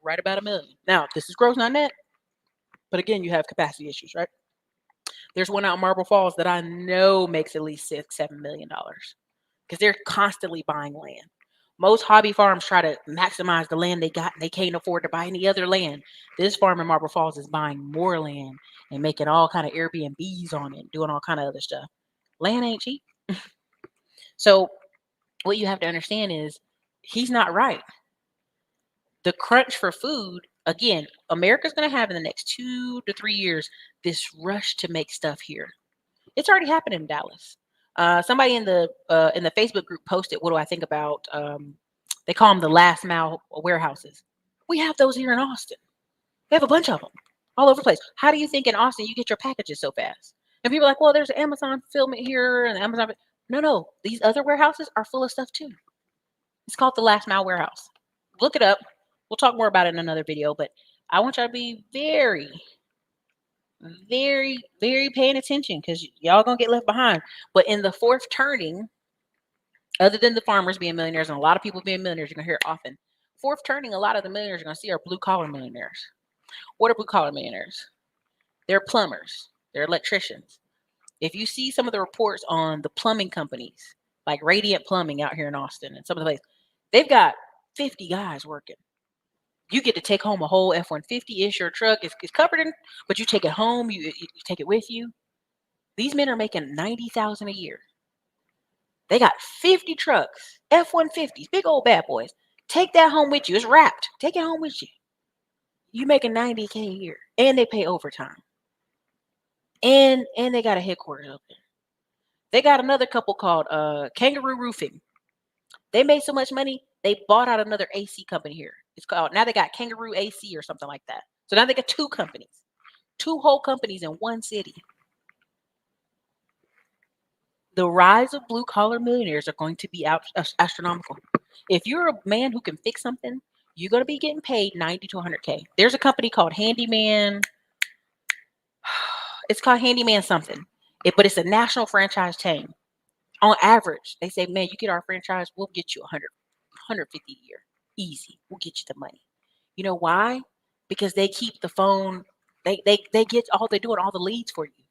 Right about 1 million. Now, this is gross, not net. But again, you have capacity issues, right? There's one out in Marble Falls that I know makes at least $6-7 million because they're constantly buying land. Most hobby farms try to maximize the land they got and they can't afford to buy any other land. This farm in Marble Falls is buying more land and making all kind of Airbnbs on it, doing all kind of other stuff. Land ain't cheap. So what you have to understand is he's not right. The crunch for food, again, America's going to have in the next 2 to 3 years this rush to make stuff here. It's already happened in Dallas. Somebody in the Facebook group posted, "What do I think about?" They call them the last mile warehouses. We have those here in Austin. We have a bunch of them all over the place. How do you think in Austin you get your packages so fast? And people are like, "Well, there's an Amazon fulfillment here and Amazon." No, these other warehouses are full of stuff too. It's called the last mile warehouse. Look it up. We'll talk more about it in another video, but I want y'all to be very, very, very paying attention because y'all gonna get left behind. But in the fourth turning, other than the farmers being millionaires and a lot of people being millionaires, you're gonna hear it often. Fourth turning, a lot of the millionaires you're gonna see are blue collar millionaires. What are blue collar millionaires? They're plumbers, they're electricians. If you see some of the reports on the plumbing companies, like Radiant Plumbing out here in Austin and some of the places, they've got 50 guys working. You get to take home a whole F-150 ish. Your truck is covered in, but you take it home. You take it with you. These men are making $90,000 a year. They got 50 trucks, F-150s, big old bad boys. Take that home with you. It's wrapped. Take it home with you. You making $90K a year, and they pay overtime, and they got a headquarters up there. They got another couple called Kangaroo Roofing. They made so much money, they bought out another AC company here. It's called, now they got Kangaroo AC or something like that. So now they got two companies, two whole companies in one city. The rise of blue collar millionaires are going to be astronomical. If you're a man who can fix something, you're going to be getting paid 90 to 100K. There's a company called Handyman. It's called Handyman something, but it's a national franchise chain. On average, they say, "Man, you get our franchise, we'll get you 150 a year. Easy. We'll get you the money." You know why? Because they keep the phone. They get all, they're doing all the leads for you.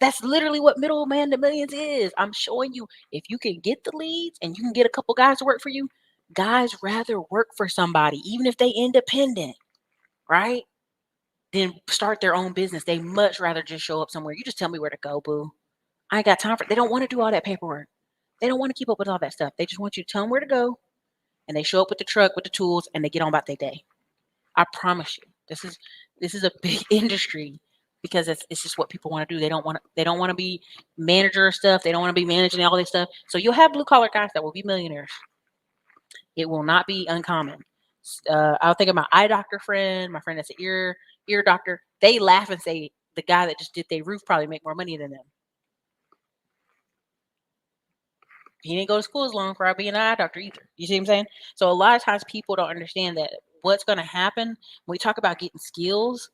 That's literally what middleman to millions is. I'm showing you, if you can get the leads and you can get a couple guys to work for you, guys rather work for somebody, even if they independent, right? Than start their own business. They much rather just show up somewhere. You just tell me where to go, boo. I ain't got time for it. They don't want to do all that paperwork. They don't want to keep up with all that stuff. They just want you to tell them where to go, and they show up with the truck, with the tools, and they get on about their day. I promise you, this is a big industry because it's just what people want to do. They don't want to be manager of stuff. They don't want to be managing all this stuff. So you'll have blue collar guys that will be millionaires. It will not be uncommon. I'll think of my eye doctor friend, my friend that's an ear doctor. They laugh and say the guy that just did their roof probably make more money than them. He didn't go to school as long for being an eye doctor either. You see what I'm saying? So a lot of times people don't understand that what's going to happen when we talk about getting skills.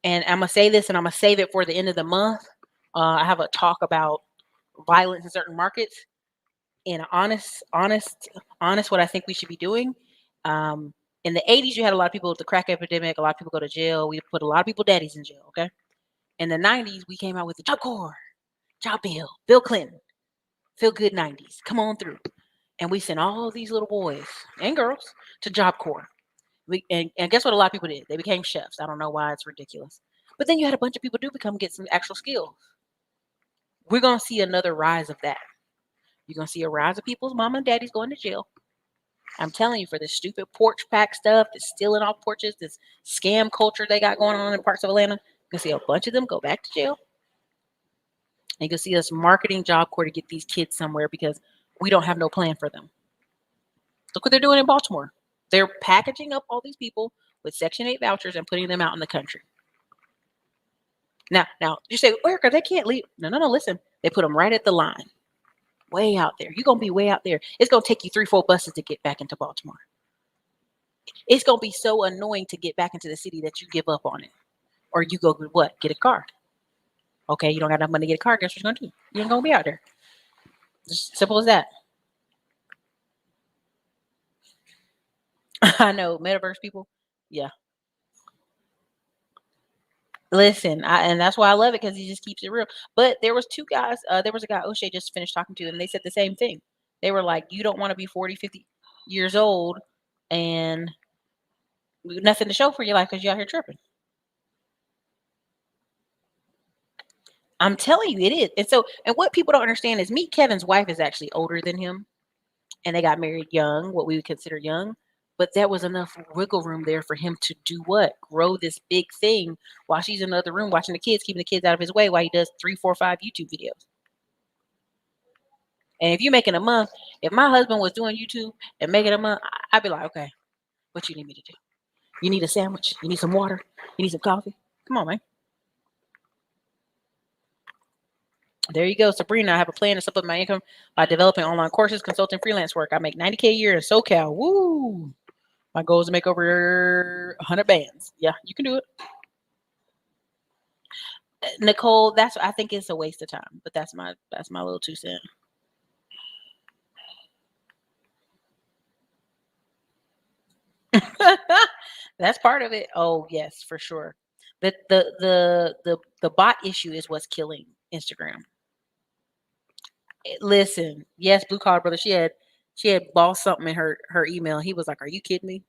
And I'm going to say this and I'm going to save it for the end of the month. I have a talk about violence in certain markets, in an honest, what I think we should be doing. Um, in the 80s, you had a lot of people with the crack epidemic. A lot of people go to jail. We put a lot of people daddies in jail. Okay. In the 90s, we came out with the Job Corps, Job Bill Clinton, feel good 90s. Come on through. And we sent all these little boys and girls to Job Corps. And guess what a lot of people did? They became chefs. I don't know why, it's ridiculous. But then you had a bunch of people do become get some actual skills. We're going to see another rise of that. You're going to see a rise of people's mama and daddies going to jail. I'm telling you, for this stupid porch pack stuff, this stealing off porches, this scam culture they got going on in parts of Atlanta, you're going to see a bunch of them go back to jail. And you can see us marketing Job Corps to get these kids somewhere because we don't have no plan for them. Look what they're doing in Baltimore. They're packaging up all these people with Section 8 vouchers and putting them out in the country. Now, you say, Ericka, they can't leave. No, listen. They put them right at the line. Way out there. You're going to be way out there. It's going to take you 3-4 buses to get back into Baltimore. It's going to be so annoying to get back into the city that you give up on it. Or you go, what? Get a car. Okay, you don't got enough money to get a car. Guess what you're going to do? You ain't going to be out there. Just simple as that. I know, metaverse people. Yeah. Listen, and that's why I love it, because he just keeps it real. But there was 2 guys. There was a guy O'Shea just finished talking to, and they said the same thing. They were like, you don't want to be 40, 50 years old and nothing to show for your life because you're out here tripping. I'm telling you, it is. And what people don't understand is Kevin's wife is actually older than him, and they got married young, what we would consider young. But there was enough wiggle room there for him to do what? Grow this big thing while she's in the other room watching the kids, keeping the kids out of his way while he does 3, 4, 5 YouTube videos. And if you're making a month, if my husband was doing YouTube and making a month, I'd be like, okay, what you need me to do? You need a sandwich? You need some water? You need some coffee? Come on, man. There you go, Sabrina. I have a plan to supplement my income by developing online courses, consulting, freelance work. I make $90K a year in SoCal. Woo! My goal is to make over 100 bands. Yeah, you can do it. Nicole, I think it's a waste of time, but that's my little 2 cents. That's part of it. Oh yes, for sure. The bot issue is what's killing Instagram. Listen, yes, blue collar brother. She had bossed something in her email. He was like, "Are you kidding me?"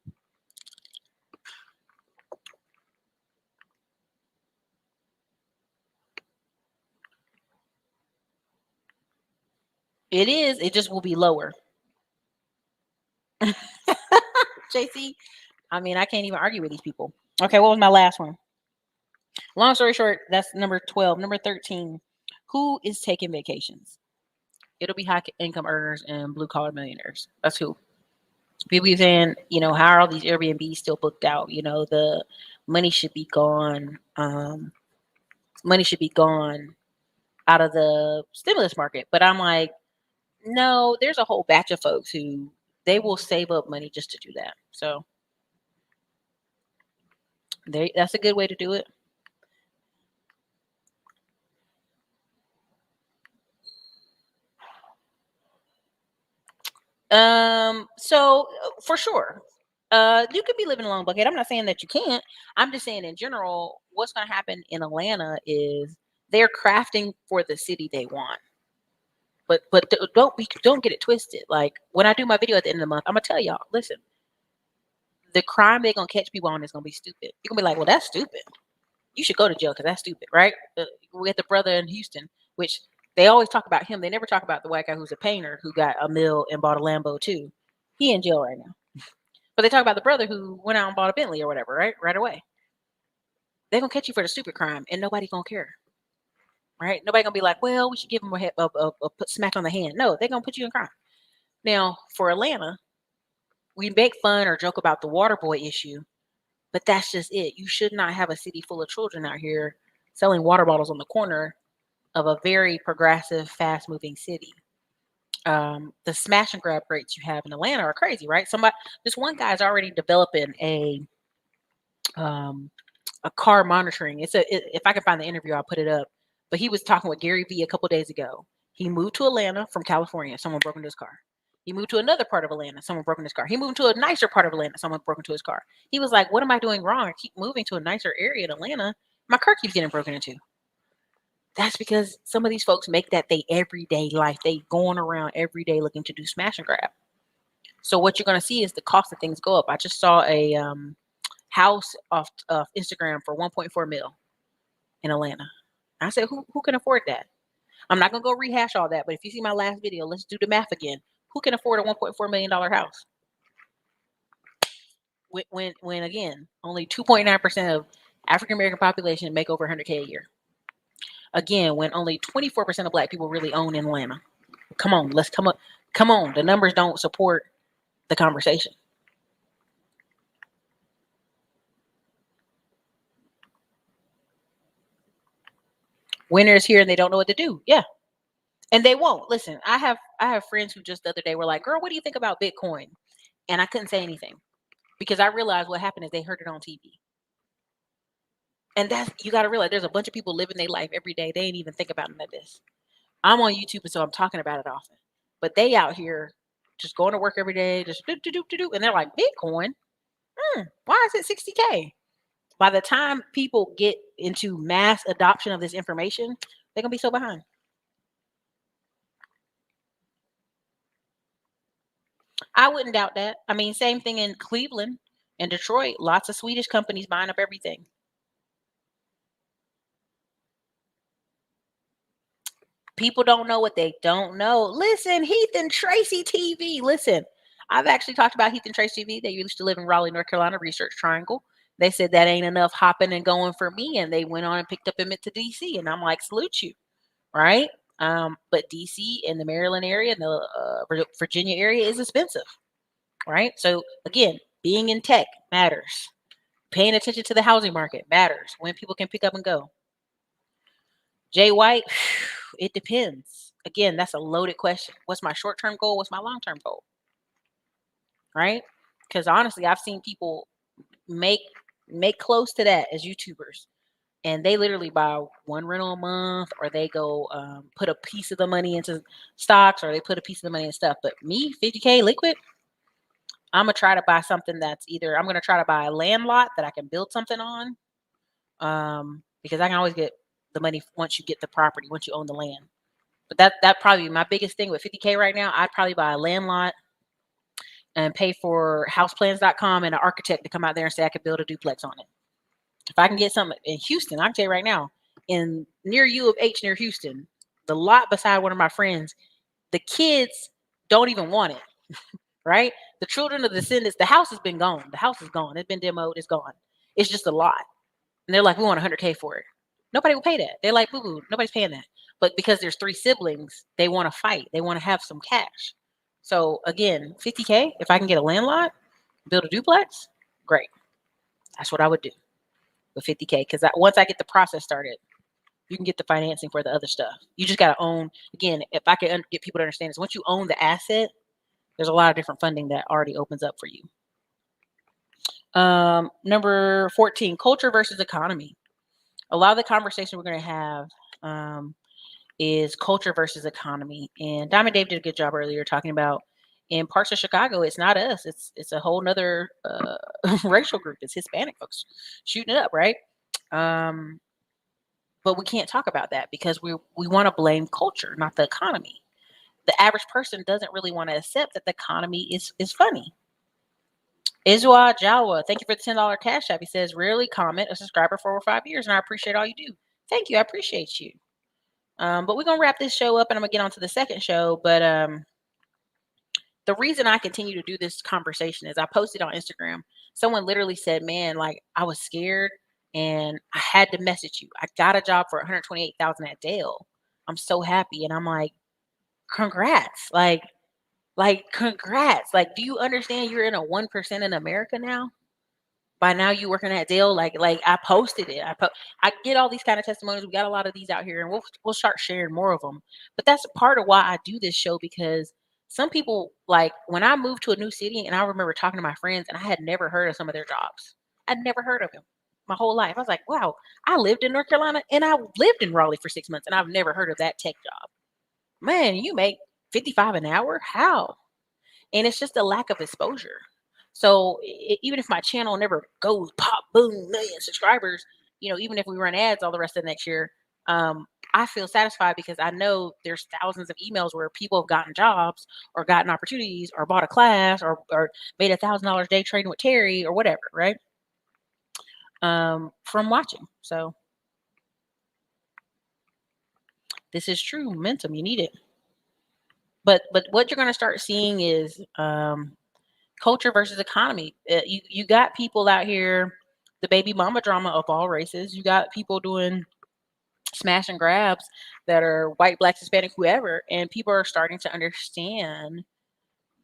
It is. It just will be lower. JC, I mean, I can't even argue with these people. Okay, what was my last one? Long story short, that's number 12. Number 13, who is taking vacations? It'll be high income earners and blue collar millionaires. That's who. People be saying, how are all these Airbnbs still booked out? The money should be gone. Money should be gone out of the stimulus market. But I'm like, no, there's a whole batch of folks who they will save up money just to do that. So that's a good way to do it. So for sure, you could be living a long bucket. I'm not saying that you can't. I'm just saying in general, what's going to happen in Atlanta is they're crafting for the city they want. But don't get it twisted. Like when I do my video at the end of the month, I'm gonna tell y'all, listen, the crime they're gonna catch people on is gonna be stupid. You're gonna be like, well, that's stupid. You should go to jail because that's stupid, right? We had the brother in Houston, which they always talk about him. They never talk about the white guy who's a painter who got a mill and bought a Lambo too. He in jail right now. But they talk about the brother who went out and bought a Bentley or whatever, right? Right away. They're gonna catch you for the stupid crime, and nobody gonna care, right? Nobody gonna be like, well, we should give him a put smack on the hand. No, they're gonna put you in crime. Now for Atlanta, we make fun or joke about the water boy issue, but that's just it. You should not have a city full of children out here selling water bottles on the corner of a very progressive, fast-moving city. The smash and grab rates you have in Atlanta are crazy, right? This one guy's already developing a car monitoring. If I can find the interview, I'll put it up. But he was talking with Gary Vee a couple days ago. He moved to Atlanta from California. Someone broke into his car. He moved to another part of Atlanta. Someone broke into his car. He moved to a nicer part of Atlanta. Someone broke into his car. He was like, what am I doing wrong? I keep moving to a nicer area in Atlanta. My car keeps getting broken into. That's because some of these folks make that their everyday life. They going around every day looking to do smash and grab. So what you're going to see is the cost of things go up. I just saw a house off of Instagram for 1.4 mil in Atlanta. I said, who can afford that? I'm not going to go rehash all that, but if you see my last video, let's do the math again. Who can afford a $1.4 million house? When again, only 2.9% of African American population make over 100K a year. Again, when only 24% of black people really own in Atlanta. Come on, let's come up. Come on, the numbers don't support the conversation. Winners here and they don't know what to do. Yeah. And they won't. Listen, I have friends who just the other day were like, girl, what do you think about Bitcoin? And I couldn't say anything because I realized what happened is they heard it on TV. And that's, you got to realize there's a bunch of people living their life every day. They ain't even think about none of this. I'm on YouTube, and so I'm talking about it often. But they out here just going to work every day, just do, and they're like, Bitcoin? Why is it 60K? By the time people get into mass adoption of this information, they're going to be so behind. I wouldn't doubt that. I mean, same thing in Cleveland and Detroit. Lots of Swedish companies buying up everything. People don't know what they don't know. Listen, Heath and Tracy TV. Listen, I've actually talked about Heath and Tracy TV. They used to live in Raleigh, North Carolina, Research Triangle. They said that ain't enough hopping and going for me, and they went on and picked up and went to DC. And I'm like, salute you, right? But DC and the Maryland area and the Virginia area is expensive, right? So again, being in tech matters. Paying attention to the housing market matters. When people can pick up and go. Jay White, it depends. Again, that's a loaded question. What's my short-term goal? What's my long-term goal? Right? Because honestly, I've seen people make close to that as YouTubers, and they literally buy one rental a month, or they go put a piece of the money into stocks, or they put a piece of the money in stuff. But me, 50K liquid, I'm gonna try to buy something that's either I'm gonna try to buy a land lot that I can build something on, because I can always get the money once you get the property, once you own the land. But that probably my biggest thing with 50K right now. I'd probably buy a land lot and pay for houseplans.com and an architect to come out there and say I could build a duplex on it. If I can get something in Houston, I can tell you right now, in near U of H near Houston, the lot beside one of my friends, the kids don't even want it. Right? The children of the descendants, the house has been gone. The house is gone. It's been demoed. It's gone. It's just a lot. And they're like, we want 100K for it. Nobody will pay that. They're like, boo-boo, nobody's paying that. But because there's 3 siblings, they want to fight. They want to have some cash. So again, 50K, if I can get a land lot, build a duplex, great. That's what I would do with 50K. Because once I get the process started, you can get the financing for the other stuff. You just got to own, again, if I can get people to understand this, once you own the asset, there's a lot of different funding that already opens up for you. Number 14, culture versus economy. A lot of the conversation we're going to have is culture versus economy. And Diamond Dave did a good job earlier talking about in parts of Chicago, it's not us. It's a whole nother racial group. It's Hispanic folks shooting it up, right? But we can't talk about that because we want to blame culture, not the economy. The average person doesn't really want to accept that the economy is funny. Izwa Jawa, thank you for the $10 cash app. He says, rarely comment a subscriber for over 5 years, and I appreciate all you do. Thank you. I appreciate you. But we're going to wrap this show up, and I'm going to get on to the second show. But the reason I continue to do this conversation is I posted on Instagram. Someone literally said, man, like, I was scared, and I had to message you. I got a job for $128,000 at Dale. I'm so happy. And I'm like, congrats. Like, congrats. Like, do you understand you're in a 1% in America now? By now you working at Dale, like I posted it. I get all these kind of testimonies. We got a lot of these out here, and we'll start sharing more of them. But that's part of why I do this show, because some people, like when I moved to a new city, and I remember talking to my friends, and I had never heard of some of their jobs. I'd never heard of them my whole life. I was like, wow, I lived in North Carolina and I lived in Raleigh for 6 months, and I've never heard of that tech job. Man, you make 55 an hour? How? And it's just a lack of exposure. So even if my channel never goes pop, boom, million subscribers, even if we run ads all the rest of the next year, I feel satisfied because I know there's thousands of emails where people have gotten jobs or gotten opportunities or bought a class or made $1,000 a day trading with Terry or whatever, right? From watching. So this is true momentum. You need it. But what you're going to start seeing is culture versus economy. You got people out here, the baby mama drama of all races. You got people doing smash and grabs that are white, black, Hispanic, whoever, and people are starting to understand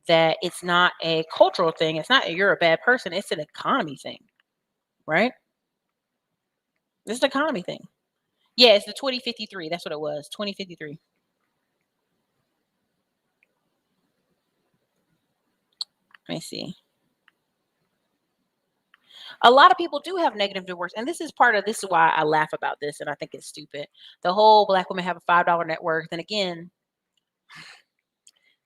that it's not a cultural thing. It's not you're a bad person. It's an economy thing, right? It's an economy thing. Yeah, it's the 2053. That's what it was. 2053. Let me see. A lot of people do have negative divorce, and this is why I laugh about this, and I think it's stupid. The whole black women have a $5 net worth, and again,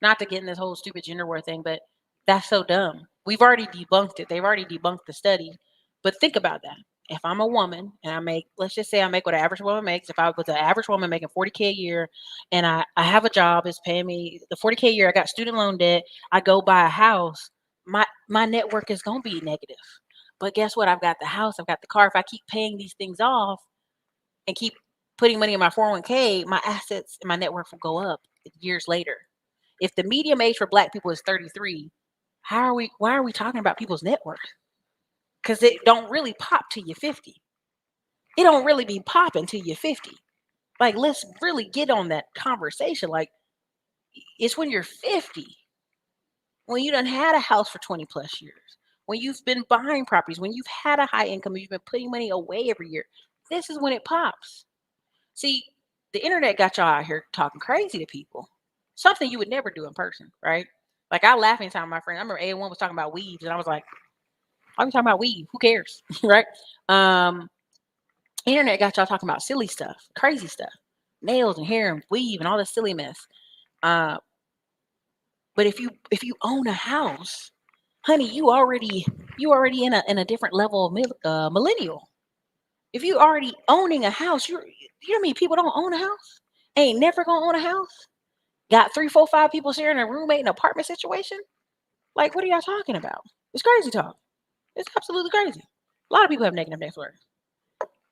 not to get in this whole stupid gender war thing, but that's so dumb. We've already debunked it. They've already debunked the study. But think about that. If I'm a woman and let's just say I make what an average woman makes. If I was an average woman making 40K a year and I have a job, it's paying me the 40K a year, I got student loan debt, I go buy a house, my net worth is going to be negative. But guess what? I've got the house, I've got the car. If I keep paying these things off and keep putting money in my 401k, my assets and my net worth will go up years later. If the median age for black people is 33, why are we talking about people's net worth? Because it don't really pop till you're 50. It don't really be popping till you're 50. Like, let's really get on that conversation. Like, it's when you're 50, when you done had a house for 20 plus years, when you've been buying properties, when you've had a high income, you've been putting money away every year. This is when it pops. See, the internet got y'all out here talking crazy to people. Something you would never do in person, right? Like, I laugh anytime my friend, I remember A1 was talking about weaves, and I was like, why are we talking about weave? Who cares? Right? Internet got y'all talking about silly stuff, crazy stuff, nails and hair and weave and all this silly mess. Uh, but if you own a house, honey, you already in a different level of millennial. If you already owning a house, you know what I mean? People don't own a house, ain't never gonna own a house. Got 3, 4, 5 people sharing a roommate in an apartment situation. Like, what are y'all talking about? It's crazy talk. It's absolutely crazy. A lot of people have negative net worth.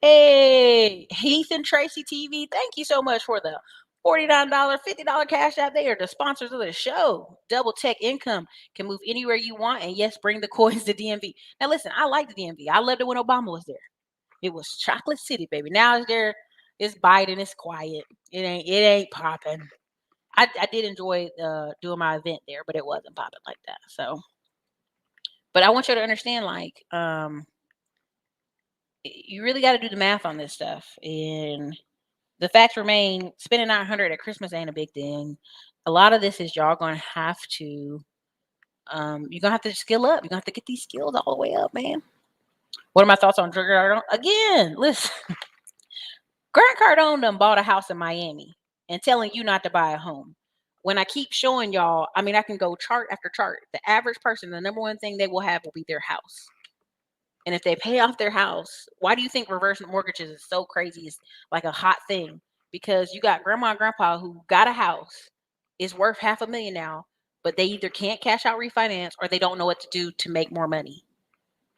Hey, Heath and Tracy TV, thank you so much for the $49, $50 cash out there. The sponsors of the show. Double Tech Income can move anywhere you want. And yes, bring the coins to DMV. Now, listen, I like the DMV. I loved it when Obama was there. It was Chocolate City, baby. Now it's there. It's Biden. It's quiet. It ain't popping. I did enjoy doing my event there, but it wasn't popping like that. So, but I want you to understand, like, you really got to do the math on this stuff. And the facts remain, spending 900 at Christmas ain't a big thing. A lot of this is y'all gonna have to, you're gonna have to skill up. You're gonna have to get these skills all the way up, man. What are my thoughts on Grant Cardone? Again, listen, Grant Cardone done bought a house in Miami and telling you not to buy a home. When I keep showing y'all, I mean, I can go chart after chart. The average person, the number one thing they will have will be their house. And if they pay off their house, why do you think reverse mortgages is so crazy? It's like a hot thing because you got grandma and grandpa who got a house, is worth $500,000 now, but they either can't cash out refinance or they don't know what to do to make more money.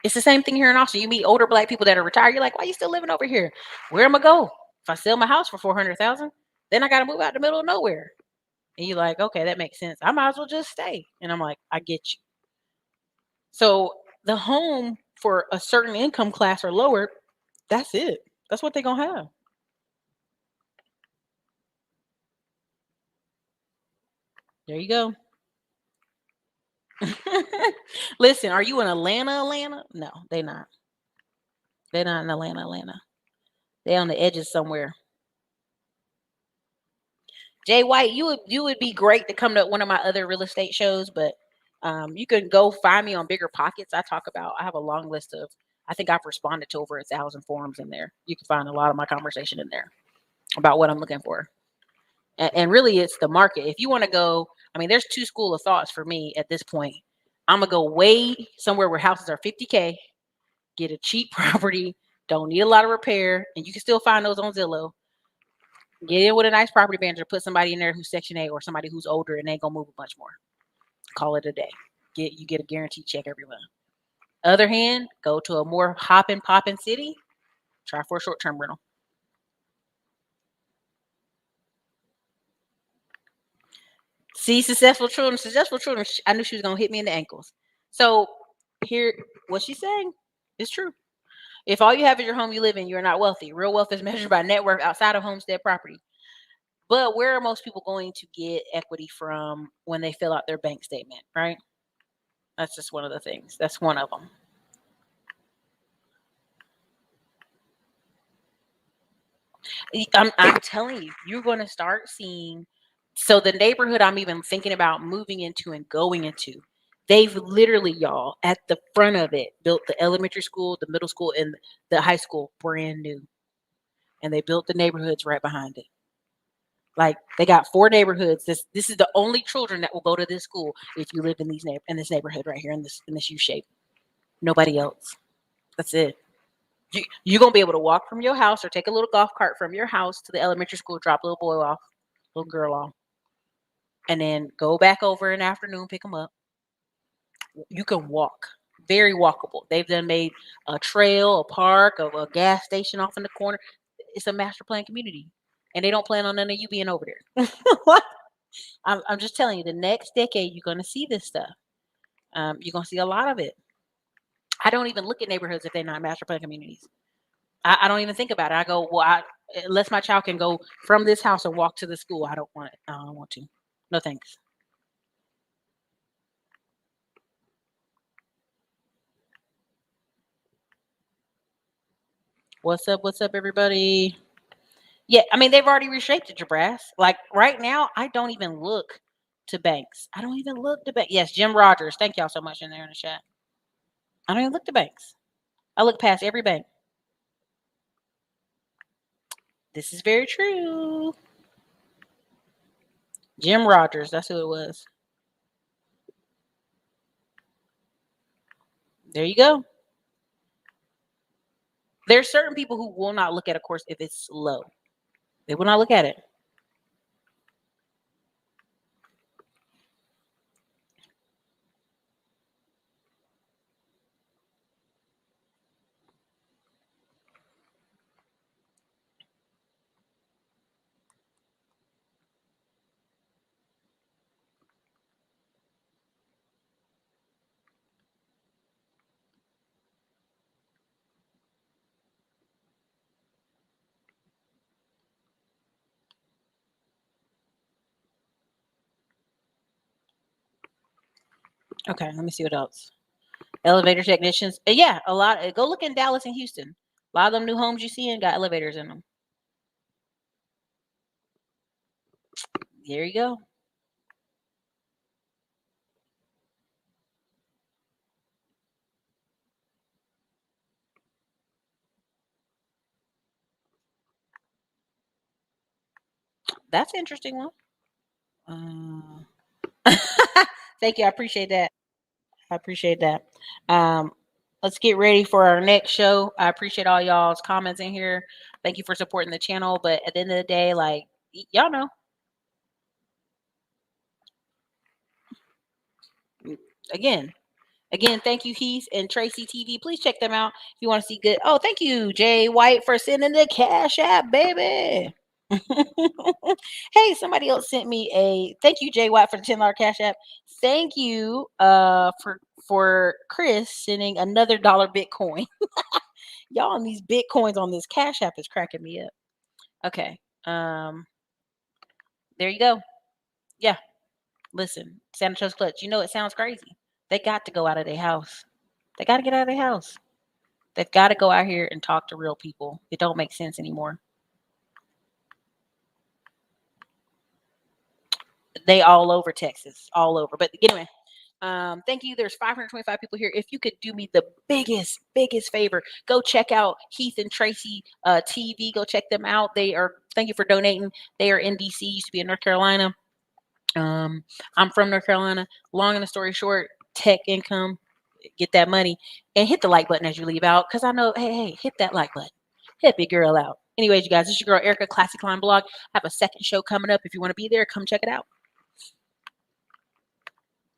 It's the same thing here in Austin. You meet older black people that are retired. You're like, why are you still living over here? Where am I go? If I sell my house for 400,000, then I got to move out the middle of nowhere. And you're like, okay, that makes sense. I might as well just stay. And I'm like, I get you. So the home for a certain income class or lower, that's it. That's what they're going to have. There you go. Listen, are you in Atlanta? No, they not. They're not in Atlanta. They on the edges somewhere. Jay White, you would be great to come to one of my other real estate shows, but you can go find me on Bigger Pockets. I have a long list of, I think I've responded to over 1,000 forums in there. You can find a lot of my conversation in there about what I'm looking for. And really, it's the market. If you want to go, I mean, there's two school of thoughts for me at this point. I'm gonna go way somewhere where houses are 50K, get a cheap property, don't need a lot of repair, and you can still find those on Zillow. Get in with a nice property manager, put somebody in there who's Section 8 or somebody who's older and they ain't gonna move a bunch more. Call it a day. You get a guaranteed check every month. Other hand, go to a more hopping popping city, try for a short-term rental. See, successful children, I knew she was gonna hit me in the ankles. So here, what she's saying is true. If all you have is your home you live in, you're not wealthy. Real wealth is measured by net worth outside of homestead property. But where are most people going to get equity from when they fill out their bank statement, right? That's just one of the things. That's one of them. I'm telling you, you're going to start seeing. So the neighborhood I'm even thinking about moving into and going into, they've literally, y'all, at the front of it, built the elementary school, the middle school, and the high school brand new. And they built the neighborhoods right behind it. Like they got 4 neighborhoods. This is the only children that will go to this school if you live in in this neighborhood right here in this U shape. Nobody else. That's it. You're gonna be able to walk from your house or take a little golf cart from your house to the elementary school, drop a little boy off, little girl off, and then go back over in the afternoon, pick them up. You can walk. Very walkable. They've done made a trail, a park, a gas station off in the corner. It's a master plan community, and they don't plan on none of you being over there. I'm just telling you, the next decade you're gonna see this stuff. You're gonna see a lot of it. I don't even look at neighborhoods if they're not master plan communities. I don't even think about it. I go, well, unless my child can go from this house and walk to the school, I don't want it. I don't want to. No thanks. What's up? What's up, everybody? Yeah, I mean, they've already reshaped it, Jabras. Like right now, I don't even look to banks. I don't even look to banks. Yes, Jim Rogers. Thank y'all so much in there in the chat. I don't even look to banks. I look past every bank. This is very true. Jim Rogers, that's who it was. There you go. There's certain people who will not look at a course if it's low. They will not look at it. Okay, let me see what else. Elevator technicians. Yeah, a lot. Go look in Dallas and Houston. A lot of them new homes you see in got elevators in them. There you go. That's an interesting one. Thank you. I appreciate that. I appreciate that. Let's get ready for our next show. I appreciate all y'all's comments in here. Thank you for supporting the channel. But at the end of the day, like y'all know, again, thank you, Heath and Tracy TV. Please check them out if you want to see good. Oh, thank you, Jay White, for sending the Cash App, baby. Hey, somebody else sent me a thank you, Jay White, for the $10 Cash App. Thank you for Chris sending another dollar Bitcoin. Y'all and these Bitcoins on this Cash App is cracking me up. Okay. There you go. Yeah. Listen, San Antonio's Clutch. You know it sounds crazy. They got to go out of their house. They got to get out of their house. They've got to go out here and talk to real people. It don't make sense anymore. They all over Texas, all over. But anyway, Thank you. There's 525 people here. If you could do me the biggest favor, go check out Heath and Tracy TV. Go check them out. Thank you for donating. They are in DC, used to be in North Carolina. I'm from North Carolina. Long and the story short, tech income, get that money, and hit the like button as you leave out. Cause I know, hey, hit that like button. Hit your girl out. Anyways, you guys, this is your girl Ericka, Classic Line Blog. I have a second show coming up. If you want to be there, come check it out.